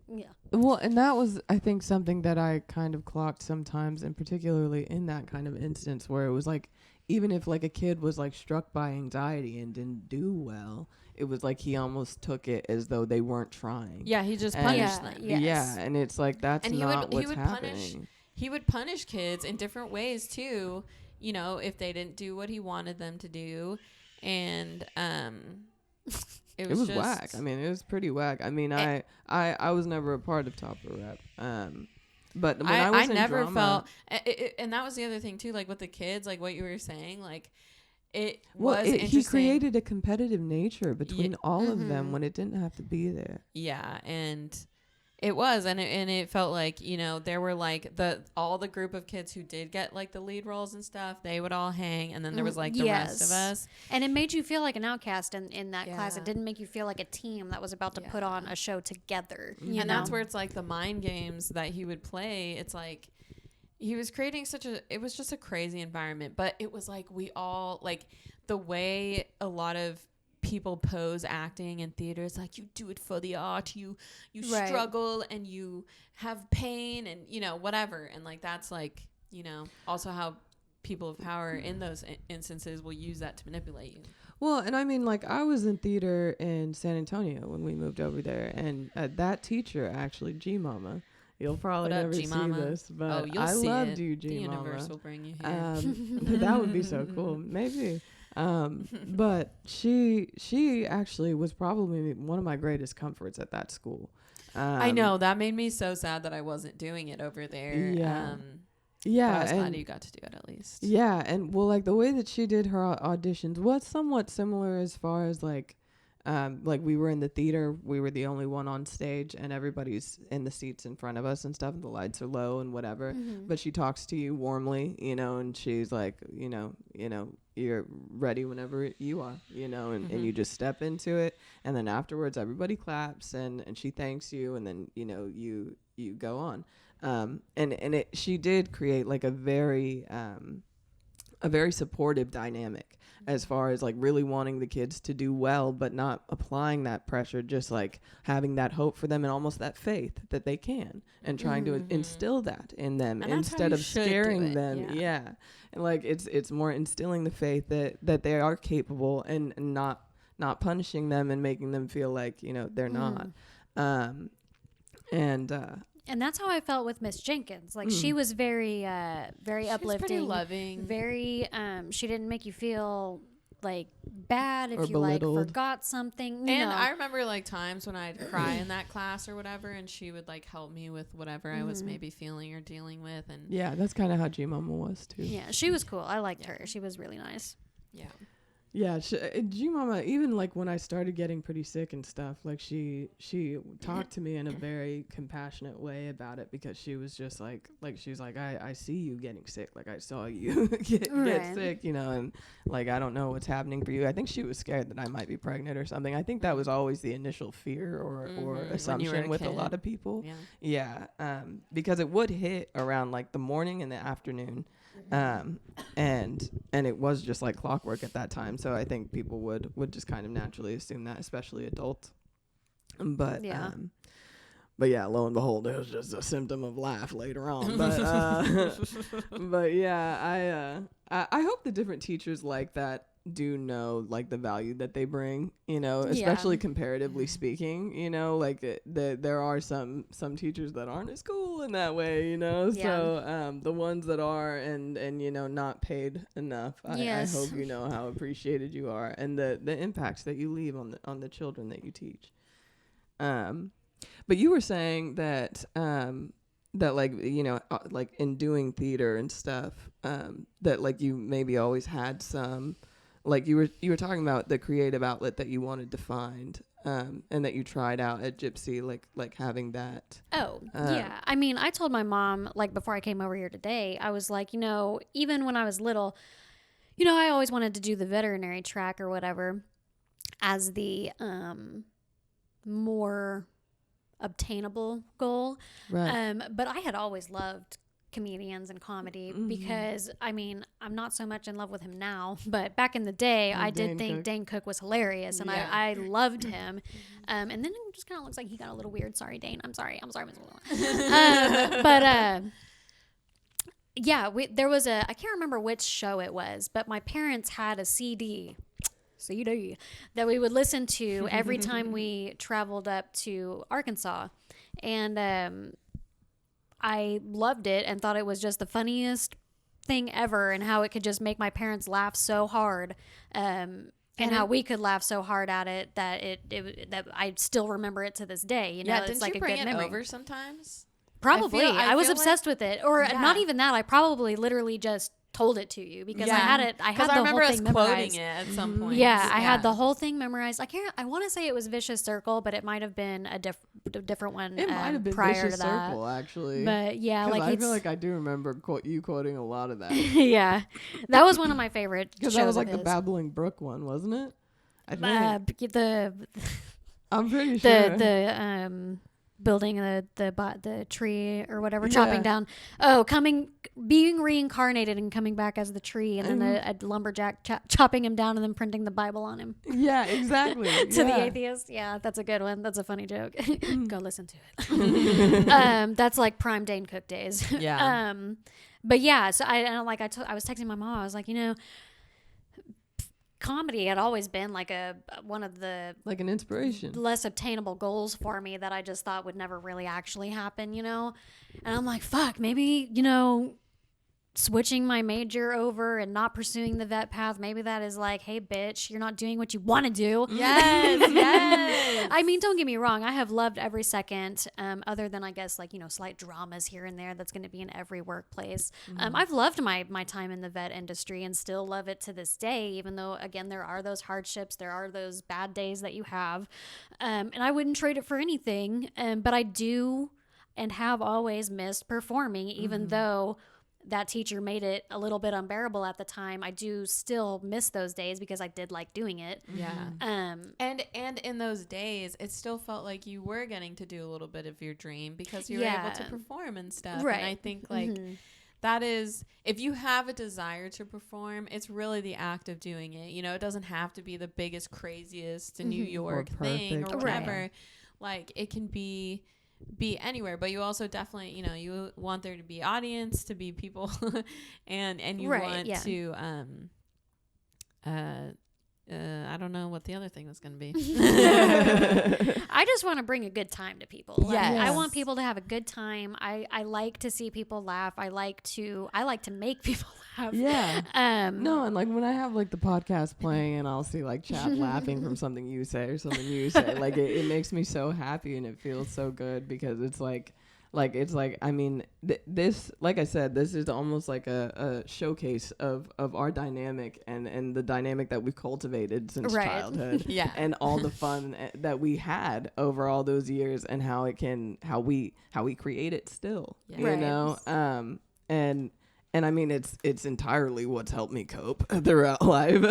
yeah. Well, and that was, I think, something that I kind of clocked sometimes, and particularly in that kind of instance where it was like, even if like a kid was like struck by anxiety and didn't do well, it was like he almost took it as though they weren't trying. Yeah, he just punished them. Yes. Yeah, and it's like that's not what's happening. He would punish kids in different ways too, you know, if they didn't do what he wanted them to do. And it was just whack. I mean, it was pretty whack. I mean, I was never a part of Top of Rap. But when I was in never drama, felt and that was the other thing too, like with the kids, like what you were saying, like he created a competitive nature between all of them when it didn't have to be there. Yeah, and it was, and it felt like, you know, there were like all the group of kids who did get like the lead roles and stuff, they would all hang, and then there was like the rest of us, and it made you feel like an outcast in that class. It didn't make you feel like a team that was about to put on a show together. You know? That's where it's like the mind games that he would play. It's like he was creating it was just a crazy environment, but it was like we all, like the way a lot of people pose acting in theater is like, you do it for the art, you struggle and you have pain and, you know, whatever. And like, that's like, you know, also how people of power in those instances will use that to manipulate you. Well, and I mean, like, I was in theater in San Antonio when we moved over there, and that teacher, actually, G-Mama, you'll probably never see this, but I loved you, G-Mama. The universe will bring you here. That would be so cool. Maybe. But she actually was probably one of my greatest comforts at that school. I know, that made me so sad that I wasn't doing it over there. Yeah. But I was glad you got to do it at least. Yeah, and well, like the way that she did her auditions was somewhat similar as far as like we were in the theater, we were the only one on stage, and everybody's in the seats in front of us and stuff, and the lights are low and whatever. But she talks to you warmly, you know, and she's like, you know, you're ready whenever you are, you know, and you just step into it, and then afterwards everybody claps and she thanks you, and then, you know, you go on. She did create like a very supportive dynamic as far as like really wanting the kids to do well, but not applying that pressure, just like having that hope for them and almost that faith that they can, and trying to instill that in them instead of scaring them. Yeah. And like it's more instilling the faith that they are capable, and not punishing them and making them feel like, you know, they're not. And that's how I felt with Miss Jenkins. Like she was very uplifting, pretty loving, very. She didn't make you feel like bad if or you belittled. like forgot something. And I remember like times when I'd cry in that class or whatever, and she would like help me with whatever I was maybe feeling or dealing with. And yeah, that's kind of how G Mama was too. Yeah, she was cool. I liked her. She was really nice. Yeah. Yeah, G Mama, even like when I started getting pretty sick and stuff, like she talked to me in a very compassionate way about it, because she was just like she was like, I see you getting sick, like I saw you get sick, you know, and like I don't know what's happening for you. I think she was scared that I might be pregnant or something. I think that was always the initial fear or assumption with a lot of people. Yeah, because it would hit around like the morning and the afternoon. And it was just like clockwork at that time, so I think people would just kind of naturally assume that, especially adults. But yeah, lo and behold, it was just a symptom of life later on. But yeah, I hope the different teachers like that do know like the value that they bring, you know, especially comparatively speaking, you know, like there are some teachers that aren't as cool in that way, you know. So the ones that are and you know not paid enough, I hope you know how appreciated you are and the impacts that you leave on the children that you teach. But you were saying that that like, you know, like in doing theater and stuff, that like you maybe always had some, like you were talking about the creative outlet that you wanted to find, and that you tried out at Gypsy, like having that. Oh, yeah. I mean, I told my mom, like before I came over here today, I was like, you know, even when I was little, you know, I always wanted to do the veterinary track or whatever as the more obtainable goal. Right. But I had always loved comedians and comedy because, I mean, I'm not so much in love with him now, but back in the day, I did think Dane Cook was hilarious, and I loved him. And then it just kind of looks like he got a little weird. Sorry, Dane. I'm sorry, Ms. But yeah, there was I can't remember which show it was, but my parents had a CD, CD, that we would listen to every time we traveled up to Arkansas. And I loved it and thought it was just the funniest thing ever, and how it could just make my parents laugh so hard, and how we could laugh so hard at it that that I still remember it to this day. You know, yeah, it's like you a bring good it memory. over sometimes? Probably. I was obsessed with it, or not even that. I probably literally just told it to you because I had it. I had the remember whole us thing quoting memorized. it at some point. Yeah, I had the whole thing memorized. I want to say it was Vicious Circle, but it might have been a different one. It might have been prior Vicious to that. Circle, actually. But yeah, like I feel like I do remember you quoting a lot of that. Yeah, that was one of my favorite. Because that was like the Babbling Brook one, wasn't it? I think I'm pretty sure the building the tree or whatever, chopping down. Being reincarnated and coming back as the tree, and then a lumberjack chopping him down and then printing the Bible on him. Yeah, exactly. To the atheist. Yeah, that's a good one. That's a funny joke. Go listen to it. That's like prime Dane Cook days. Yeah. But yeah, so I was texting my mom. I was like, you know, comedy had always been like one of the like an inspiration, less obtainable goals for me that I just thought would never really actually happen, you know. And I'm like, fuck, maybe, you know, switching my major over and not pursuing the vet path, maybe that is like, hey bitch, you're not doing what you want to do. Yes. I mean, don't get me wrong, I have loved every second, other than I guess like, you know, slight dramas here and there that's going to be in every workplace. I've loved my time in the vet industry and still love it to this day, even though again there are those hardships, there are those bad days that you have, and I wouldn't trade it for anything. But I do and have always missed performing, even though that teacher made it a little bit unbearable at the time. I do still miss those days because I did like doing it. Yeah. And in those days, it still felt like you were getting to do a little bit of your dream because you were able to perform and stuff. Right. And I think like that is, if you have a desire to perform, it's really the act of doing it. You know, it doesn't have to be the biggest, craziest New York thing or whatever. Right. Like it can be anywhere, but you also definitely, you know, you want there to be audience, to be people, and you want to I don't know what the other thing was going to be. I just want to bring a good time to people. Like, yes. I want people to have a good time. I like to see people laugh. I like to make people laugh. Yeah. No, and like when I have like the podcast playing and I'll see like chat laughing from something you say or something you say, like it makes me so happy and it feels so good because it's like I mean this, like I said, this is almost like a showcase of our dynamic and the dynamic that we've cultivated since childhood. Yeah. And all the fun that we had over all those years and how we create it still. Yeah. You know? And I mean, it's entirely what's helped me cope throughout life.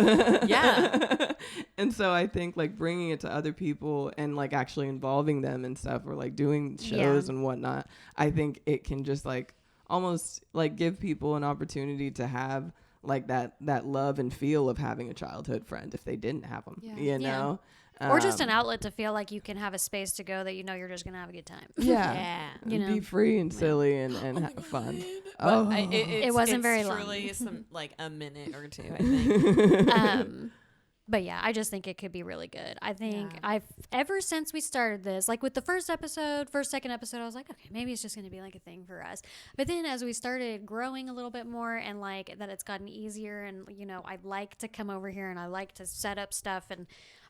Yeah. And so I think like bringing it to other people and like actually involving them and stuff or like doing shows and whatnot, I think it can just like almost like give people an opportunity to have like that love and feel of having a childhood friend if they didn't have them, you know? Or just an outlet to feel like you can have a space to go that you know you're just gonna have a good time. Yeah. You know, be free and silly and have fun. But it wasn't very long. Truly some like a minute or two, I think. But yeah, I just think it could be really good. I think ever since we started this, like with the second episode, I was like, okay, maybe it's just going to be like a thing for us. But then as we started growing a little bit more and like that it's gotten easier and, you know, I like to come over here and I like to set up stuff. And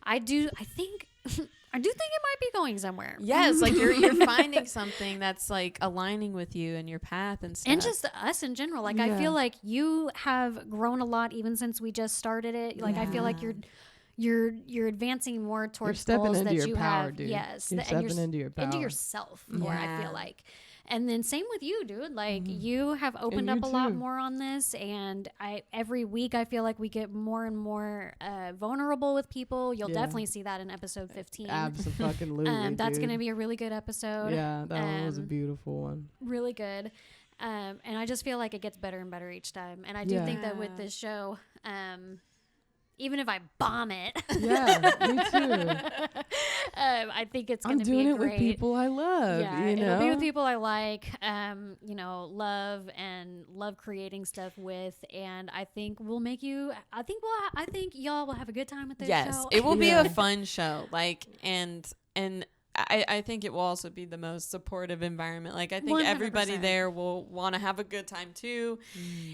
I think it might be going somewhere. Yes, like you're finding something that's like aligning with you and your path and stuff. And just us in general. Like I feel like you have grown a lot even since we just started it. Like I feel like you're advancing more towards goals that you have. Dude. Yes, you're stepping into your power. into yourself more. I feel like. And then same with you, dude. Like you have opened up a lot more on this, and every week I feel like we get more and more vulnerable with people. You'll definitely see that in episode 15. Absolutely. That's gonna be a really good episode. Yeah, that one was a beautiful one. Really good. And I just feel like it gets better and better each time. And I do think that with this show, even if I bomb it, me too. I think it's going to be I'm doing it great. with people I love. Yeah, you know? It'll be with people I like. You know, love creating stuff with, and I think we'll make you. I think y'all will have a good time with this show. Yes, it will be a fun show. Like and. I think it will also be the most supportive environment. Like I think 100%. Everybody there will want to have a good time too,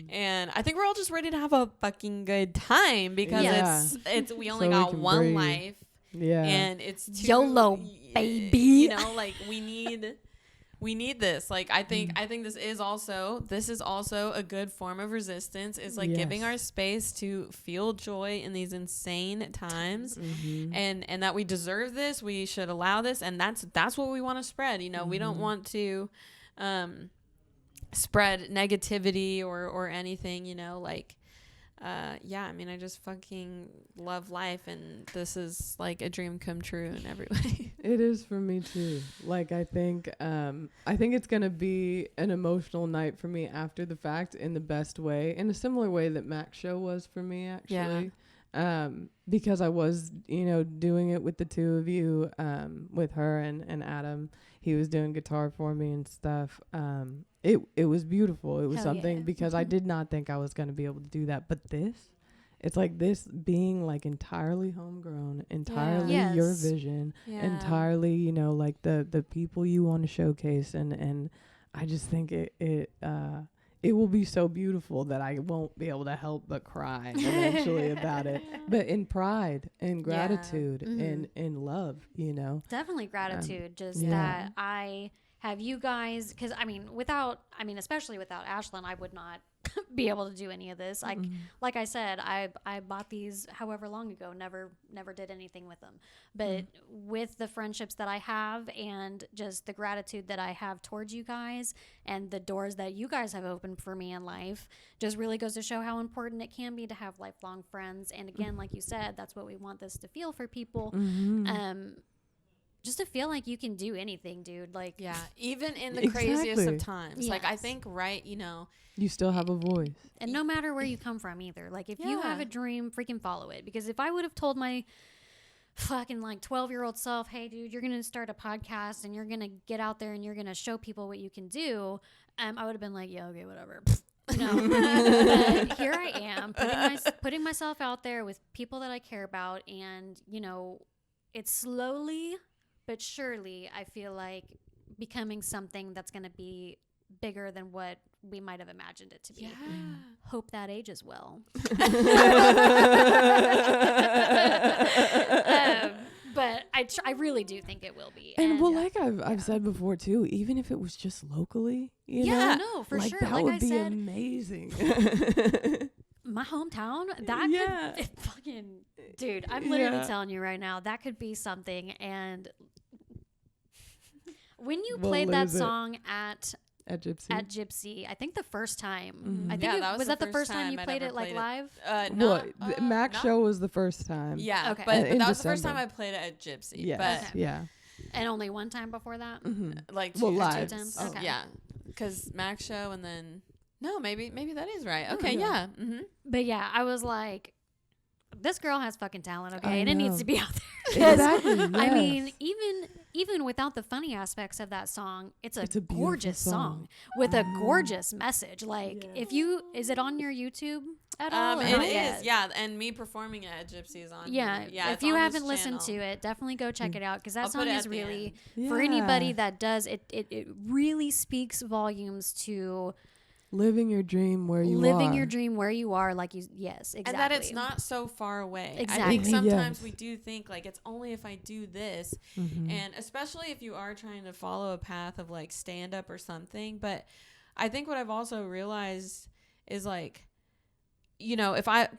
and I think we're all just ready to have a fucking good time because it's we only got one life, and it's YOLO, baby. You know, like we need this. Like I think this is also a good form of resistance. It's like giving our space to feel joy in these insane times, and that we deserve this. We should allow this, and that's what we want to spread. You know, we don't want to spread negativity or anything. You know, like. I mean, I just fucking love life, and this is like a dream come true in every way. It is for me too. Like, I think it's gonna be an emotional night for me after the fact in the best way, in a similar way that Mac's show was for me, actually. Because I was, you know, doing it with the two of you, with her and Adam. He was doing guitar for me and stuff. It was beautiful. It was something because I did not think I was going to be able to do that. But it's like this being like entirely homegrown, entirely your vision, entirely, you know, like the people you want to showcase. And I just think it will be so beautiful that I won't be able to help but cry eventually about it. But in pride and gratitude and in love, you know. Definitely gratitude. That I have you guys, because especially without Ashlyn, I would not be able to do any of this. Like I said, I bought these however long ago, never did anything with them. But with the friendships that I have and just the gratitude that I have towards you guys and the doors that you guys have opened for me in life, just really goes to show how important it can be to have lifelong friends. And again, like you said, that's what we want this to feel for people. Just to feel like you can do anything, dude. Like, even in the craziest of times. Like, I think, you know, you still have a voice. And no matter where you come from either. Like, if you have a dream, freaking follow it. Because if I would have told my fucking like 12-year-old self, hey, dude, you're going to start a podcast and you're going to get out there and you're going to show people what you can do, I would have been like, yeah, okay, whatever. No. But here I am putting myself out there with people that I care about, and it's slowly but surely, I feel like, becoming something that's going to be bigger than what we might have imagined it to be. Hope that ages well. But I really do think it will be. And well, like I've said before too, even if it was just locally, you know, no, for sure. That like would I be said, amazing. My hometown, that could fucking, dude, I'm literally telling you right now, that could be something. And when you played that song at Gypsy, I think the first time, I think was that the first time you played it like live? Mac's show was the first time. Yeah, okay. But that was the first time I played it at Gypsy. Yes, yeah. And only one time before that? Like live. 2 times? Okay. Yeah, because Mac's show and then, no, maybe that is right. Okay, yeah. But yeah, I was like, this girl has fucking talent, okay? And it needs to be out there. Exactly. Yes. I mean, even without the funny aspects of that song, it's a gorgeous song with a gorgeous message. Like, is it on your YouTube at all? It is, yeah. And me performing it at Gypsy is on. Yeah, yeah. If you haven't listened to it, definitely go check it out, because that song is really for anybody that does it. It really speaks volumes to. Living your dream where you are. Living your dream where you are, like yes, exactly. And that it's not so far away. Exactly. I think sometimes we do think, like, it's only if I do this. And especially if you are trying to follow a path of, like, stand-up or something. But I think what I've also realized is, like, if I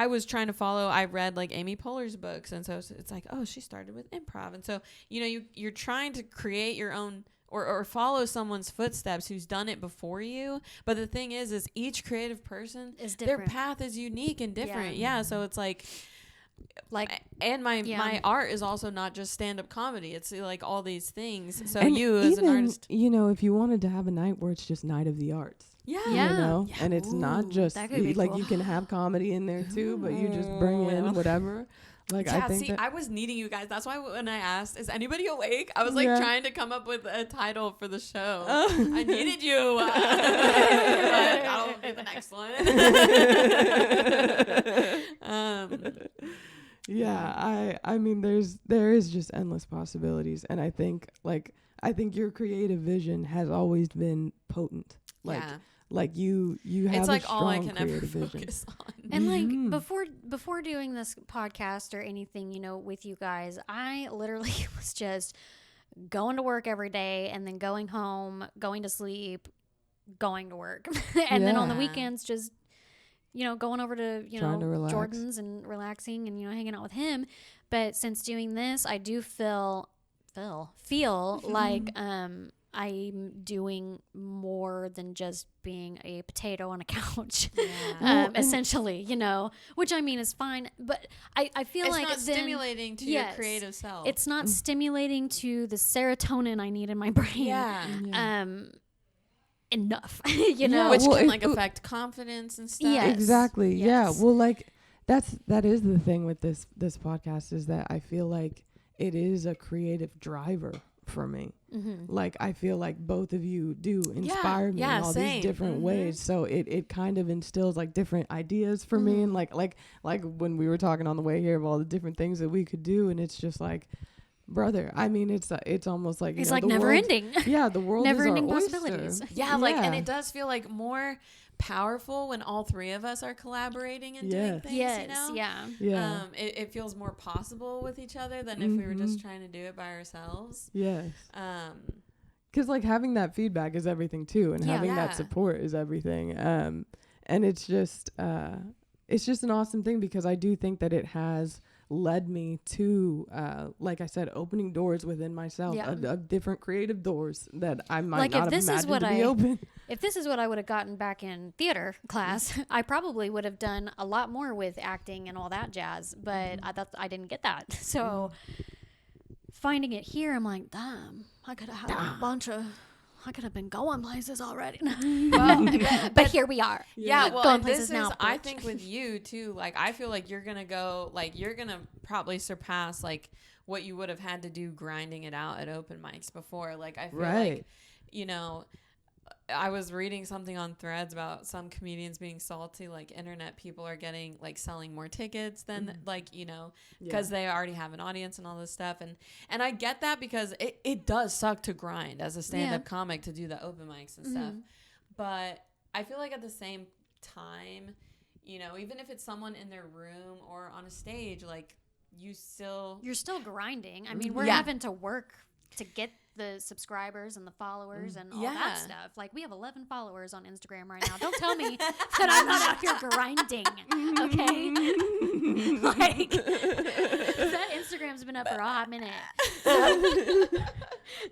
was trying to follow, I read, like, Amy Poehler's books. And so it's like, oh, she started with improv. And so, you're trying to create your own or follow someone's footsteps who's done it before you. But the thing is each creative person, is different. Their path is unique and different. Yeah. So it's like, and my art is also not just stand-up comedy. It's like all these things. So and you as an artist, if you wanted to have a night where it's just night of the arts. Yeah. And it's not just like cool. You can have comedy in there too, but you just bring in whatever. Like, I think I was needing you guys. That's why when I asked, is anybody awake? I was like trying to come up with a title for the show. I needed you. But that'll be the next one. I mean, there is just endless possibilities. And I think your creative vision has always been potent. Like you have it's like a strong all I can ever vision. focus on. And like before doing this podcast or anything, with you guys, I literally was just going to work every day and then going home, going to sleep, going to work. And then on the weekends just going over to, Jordan's and relaxing and, hanging out with him. But since doing this, I do feel like I'm doing more than just being a potato on a couch, essentially, which I mean is fine. But I feel it's like not stimulating to your creative self. It's not stimulating to the serotonin I need in my brain. Enough, which can affect confidence and stuff. Yes. Exactly. Yes. Yeah. Well, like that is the thing with this podcast, is that I feel like it is a creative driver for me. Like, I feel like both of you do inspire me in all these different ways. So it kind of instills like different ideas for me, and like when we were talking on the way here of all the different things that we could do, and it's just like, brother, I mean, it's almost like it's like never ending. Yeah, the world never is ending our possibilities. oyster. Yeah, like, and it does feel like more powerful when all three of us are collaborating and doing things. Yeah. It feels more possible with each other than if we were just trying to do it by ourselves. Yes. Because like having that feedback is everything too, and having that support is everything. And it's just an awesome thing, because I do think that it has led me to, like I said, opening doors within myself, of different creative doors that I might not have imagined to be open. If this is what I would have gotten back in theater class, I probably would have done a lot more with acting and all that jazz, but I thought I didn't get that. So finding it here, I'm like, damn, I could have been going places already. Well, but here we are. Yeah, well, going and places this is, now. I think with you too, like, I feel like you're gonna probably surpass like what you would have had to do grinding it out at open mics before. Like, I feel like, I was reading something on Threads about some comedians being salty, like internet people are getting like selling more tickets than like, you know, because they already have an audience and all this stuff. And I get that because it does suck to grind as a stand-up comic to do the open mics and stuff. But I feel like at the same time, you know, even if it's someone in their room or on a stage, like you're still grinding. I mean, we're having to work to get the subscribers and the followers and all that stuff. Like, we have 11 followers on Instagram right now. Don't tell me that I'm not out here grinding, okay? Like, that Instagram's been up for a hot minute.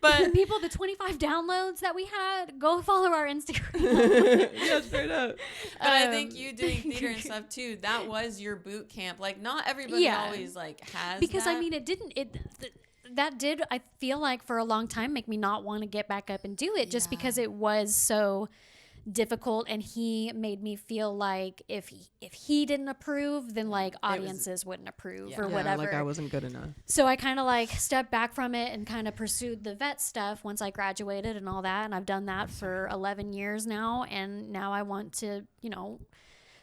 But people, the 25 downloads that we had, go follow our Instagram. Yeah, straight up. But I think you doing theater and stuff too, that was your boot camp. Like, not everybody always like has because that. I mean, that did, I feel like, for a long time make me not want to get back up and do it just because it was so difficult, and he made me feel like if he didn't approve, then like audiences wouldn't approve or whatever. Like I wasn't good enough. So I kind of like stepped back from it and kind of pursued the vet stuff once I graduated and all that, and I've done that for 11 years now, and now I want to, you know,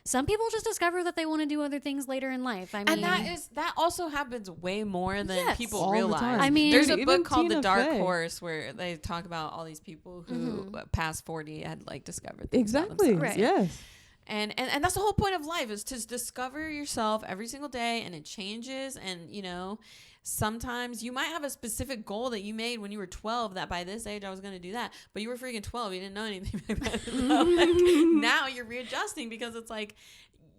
some people just discover that they want to do other things later in life. I mean, and that also happens way more than people all realize. The time. I mean, there's a book called Tina The Dark Fey. Horse where they talk about all these people who past 40 had like discovered things Exactly. about themselves. Right. Yes. And that's the whole point of life, is to discover yourself every single day, and it changes. And, you know, sometimes you might have a specific goal that you made when you were 12 that by this age I was going to do that, but you were freaking 12. You didn't know anything about it. So, like, now you're readjusting because it's like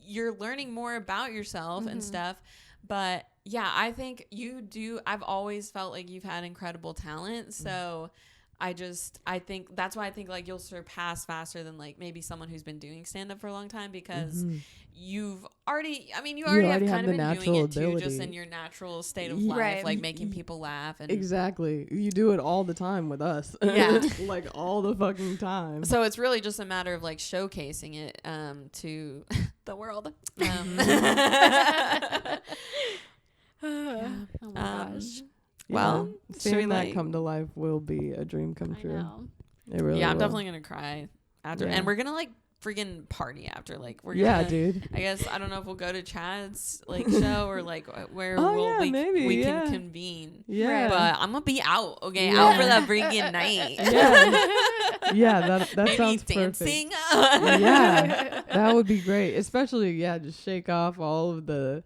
you're learning more about yourself and stuff. But yeah, I think I've always felt like you've had incredible talent. So I think that's why I think like you'll surpass faster than like maybe someone who's been doing stand up for a long time, because you already have kind of been doing it too, just in your natural state of life, like making people laugh. And exactly. You do it all the time with us. Yeah. Like all the fucking time. So it's really just a matter of like showcasing it to the world. oh my gosh. Well, seeing that come to life will be a dream come I true. know. It really I'm will. definitely gonna cry after, and we're gonna like friggin' party after. Like we're yeah, gonna, dude. I guess I don't know if we'll go to Chad's like show or like where we can convene. Yeah, but I'm gonna be out. Okay, out for that friggin' night. Yeah, that Maybe sounds dancing. perfect. Yeah, that would be great. Especially just shake off all of the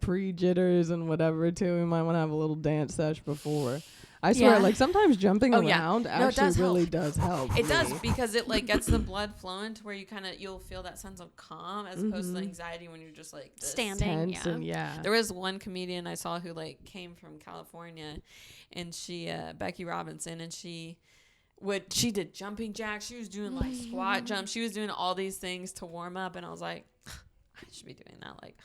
pre jitters and whatever too. We might want to have a little dance sesh before. I swear, like sometimes jumping around actually really does help. It does, because it like gets the blood flowing to where you'll feel that sense of calm as opposed to the anxiety when you're just like this. Standing. Tense and There was one comedian I saw who like came from California, and she Becky Robinson, and she did jumping jacks. She was doing like squat jumps. She was doing all these things to warm up, and I was like, I should be doing that. Like,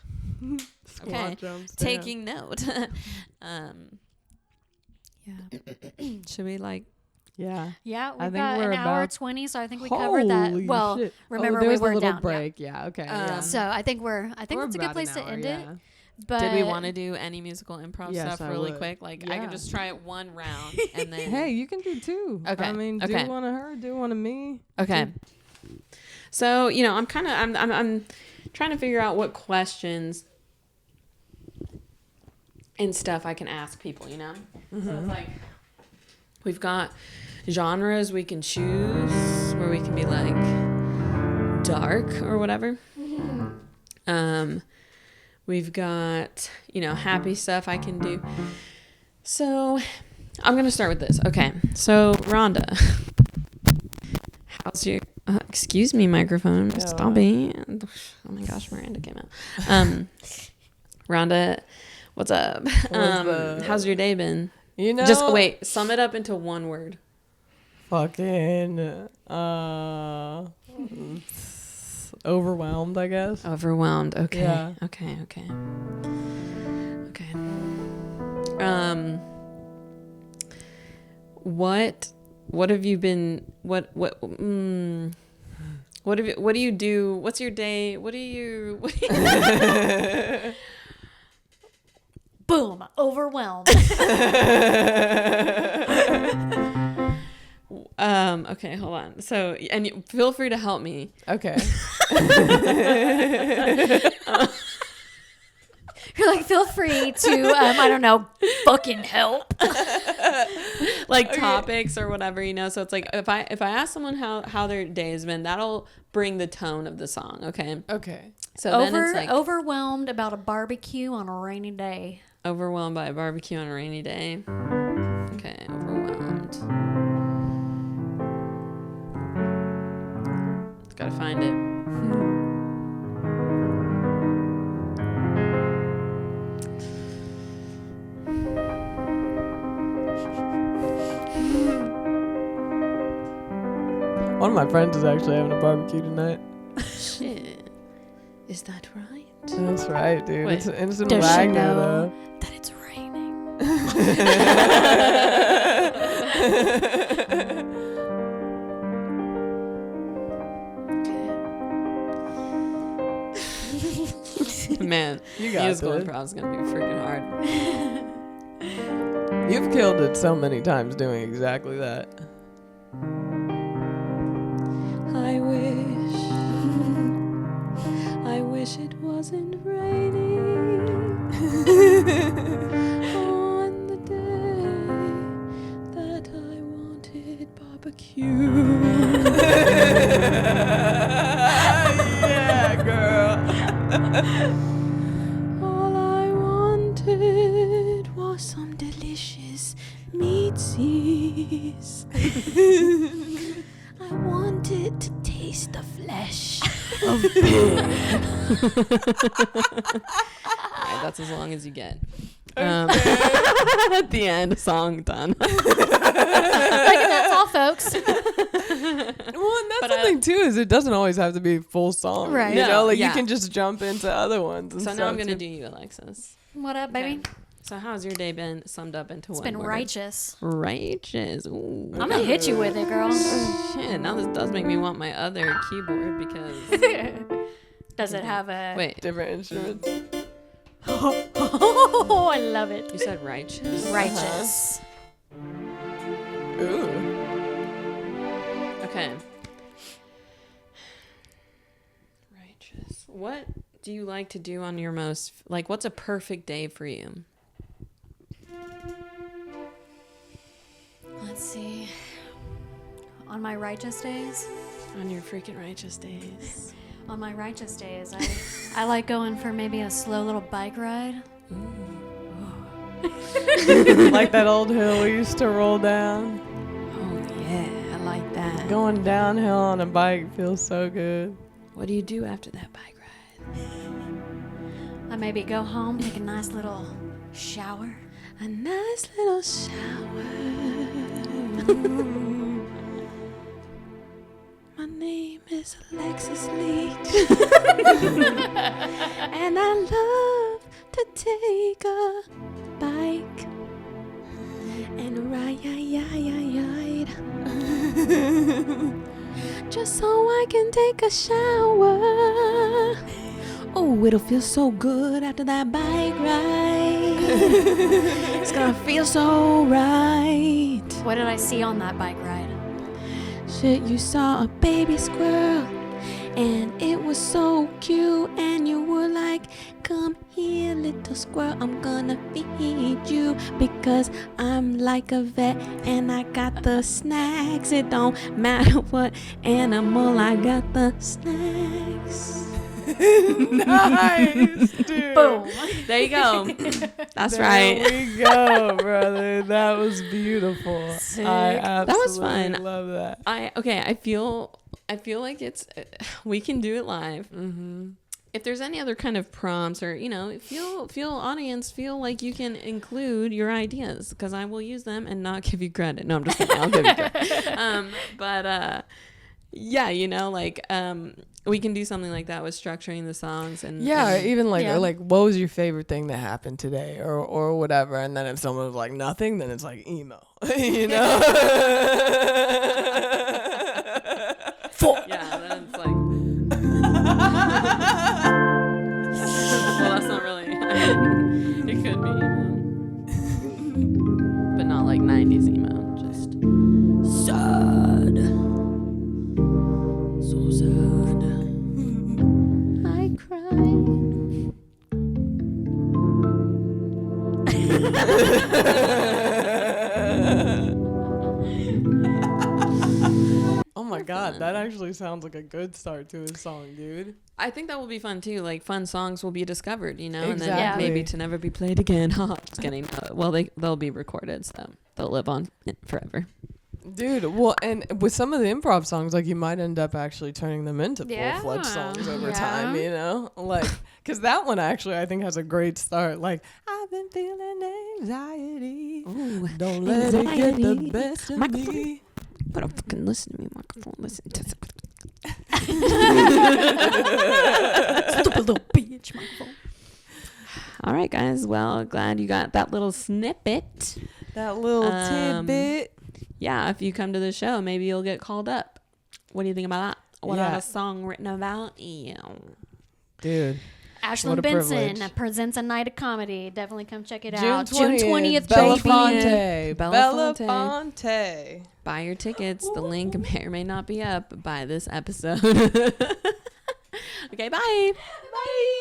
okay, jumps, taking note. Should we like? Yeah, I we've think got we're an hour about 20, so I think we covered that. Well, shit. remember there we was were a little down. break. Yeah, okay. So I think it's a good place to end it. But did we want to do any musical improv stuff really quick? Like I could just try it one round and then. Hey, you can do two. Okay. I mean, do one of her, do one of me. Okay. So I'm trying to figure out what questions and stuff I can ask people. So it's like we've got genres we can choose where we can be like dark or whatever. We've got, happy stuff I can do. So I'm going to start with this. Okay. So Rhonda, how's your, excuse me, microphone. Stop it. Oh my gosh, Miranda came out. Rhonda, what's up? How's your day been? Just wait, sum it up into one word. Fucking, overwhelmed, I guess. Overwhelmed. Okay. Yeah. Okay. What have you been? What do you do? What's your day? What do you? Boom! Overwhelmed. Okay, hold on. So, and feel free to help me. Okay. You're like, feel free to, I don't know, fucking help. Like topics or whatever, you know. So it's like if I ask someone how their day has been, that'll bring the tone of the song. Okay. Okay. So then it's like overwhelmed about a barbecue on a rainy day. Overwhelmed by a barbecue on a rainy day. Okay, overwhelmed. Gotta find it. One of my friends is actually having a barbecue tonight. Shit. Is that right? That's right, dude. Wait, It's in does she Wagner, know though. that it's raining? Man, You got musical this. improv is gonna be freaking hard. You've killed it so many times doing exactly that. I wish it wasn't raining on the day that I wanted barbecue. Yeah, girl. All I wanted was some delicious meatsies. I wanted to taste the flesh of pig. Alright, that's as long as you get. At the end, song done. Like, that's all, folks. Well, and that's the thing too, is it doesn't always have to be full song. Right. You No, know, like yeah. you can just jump into other ones. And So stuff now I'm gonna too. do you, Alexis. What up, baby? Okay. So how's your day been summed up into It's one been word? righteous. Righteous. Ooh. I'm gonna hit you with it, girl. Shit, now this does make me want my other keyboard because... Does it have a... Wait, Different instruments. Oh, I love it. you said righteous? Righteous. Ooh. Okay. Righteous. What do you like to do on your most... Like, what's a perfect day for you? Let's see. On my righteous days? On your freaking righteous days. On my righteous days, I like going for maybe a slow little bike ride. Like that old hill we used to roll down. Oh, yeah. I like that. Going downhill on a bike feels so good. What do you do after that bike ride? I maybe go home, take a nice little shower. A nice little shower. My name is Alexis Leach. And I love to take a bike and ride. Just so I can take a shower. Oh, it'll feel so good after that bike ride. It's gonna feel so right. What did I see on that bike ride? Shit, you saw a baby squirrel and it was so cute, and you were like, come here little squirrel, I'm gonna feed you because I'm like a vet and I got the snacks. It don't matter what animal, I got the snacks. Nice, dude. Boom. There you go. That's There right. we go, brother. That was beautiful. Sick. I That was absolutely fun. love that. I feel like it's we can do it live. Mm-hmm. If there's any other kind of prompts, or feel audience, feel like you can include your ideas, because I will use them and not give you credit. No, I'm just kidding. I'll give you credit. We can do something like that with structuring the songs and Even like Yeah. like what was your favorite thing that happened today or whatever, and then if someone was like nothing, then it's like emo. You know. yeah, then it's like. Well, that's not really. It could be emo, but not like 90s emo. Just. my God, that actually sounds like a good start to a song, dude. I think that will be fun too. Like fun songs will be discovered, you know, Exactly. and then maybe to never be played again. Just kidding. Well, they'll be recorded, so they'll live on forever. Dude, well, and with some of the improv songs, like, you might end up actually turning them into full-fledged songs over time, you know? Like, because that one actually, I think, has a great start. Like, I've been feeling anxiety. Ooh, don't let it get the best of me. But don't fucking listen to me, microphone. Listen to stupid little bitch, microphone. All right, guys. Well, glad you got that little snippet. That little tidbit. Yeah, if you come to the show, maybe you'll get called up. What do you think about that? What about a song written about you? Dude. Ashlyn Benson presents a night of comedy. Definitely come check it out. June 20th, Belafonte. Buy your tickets. The link may or may not be up by this episode. Okay, bye. Bye.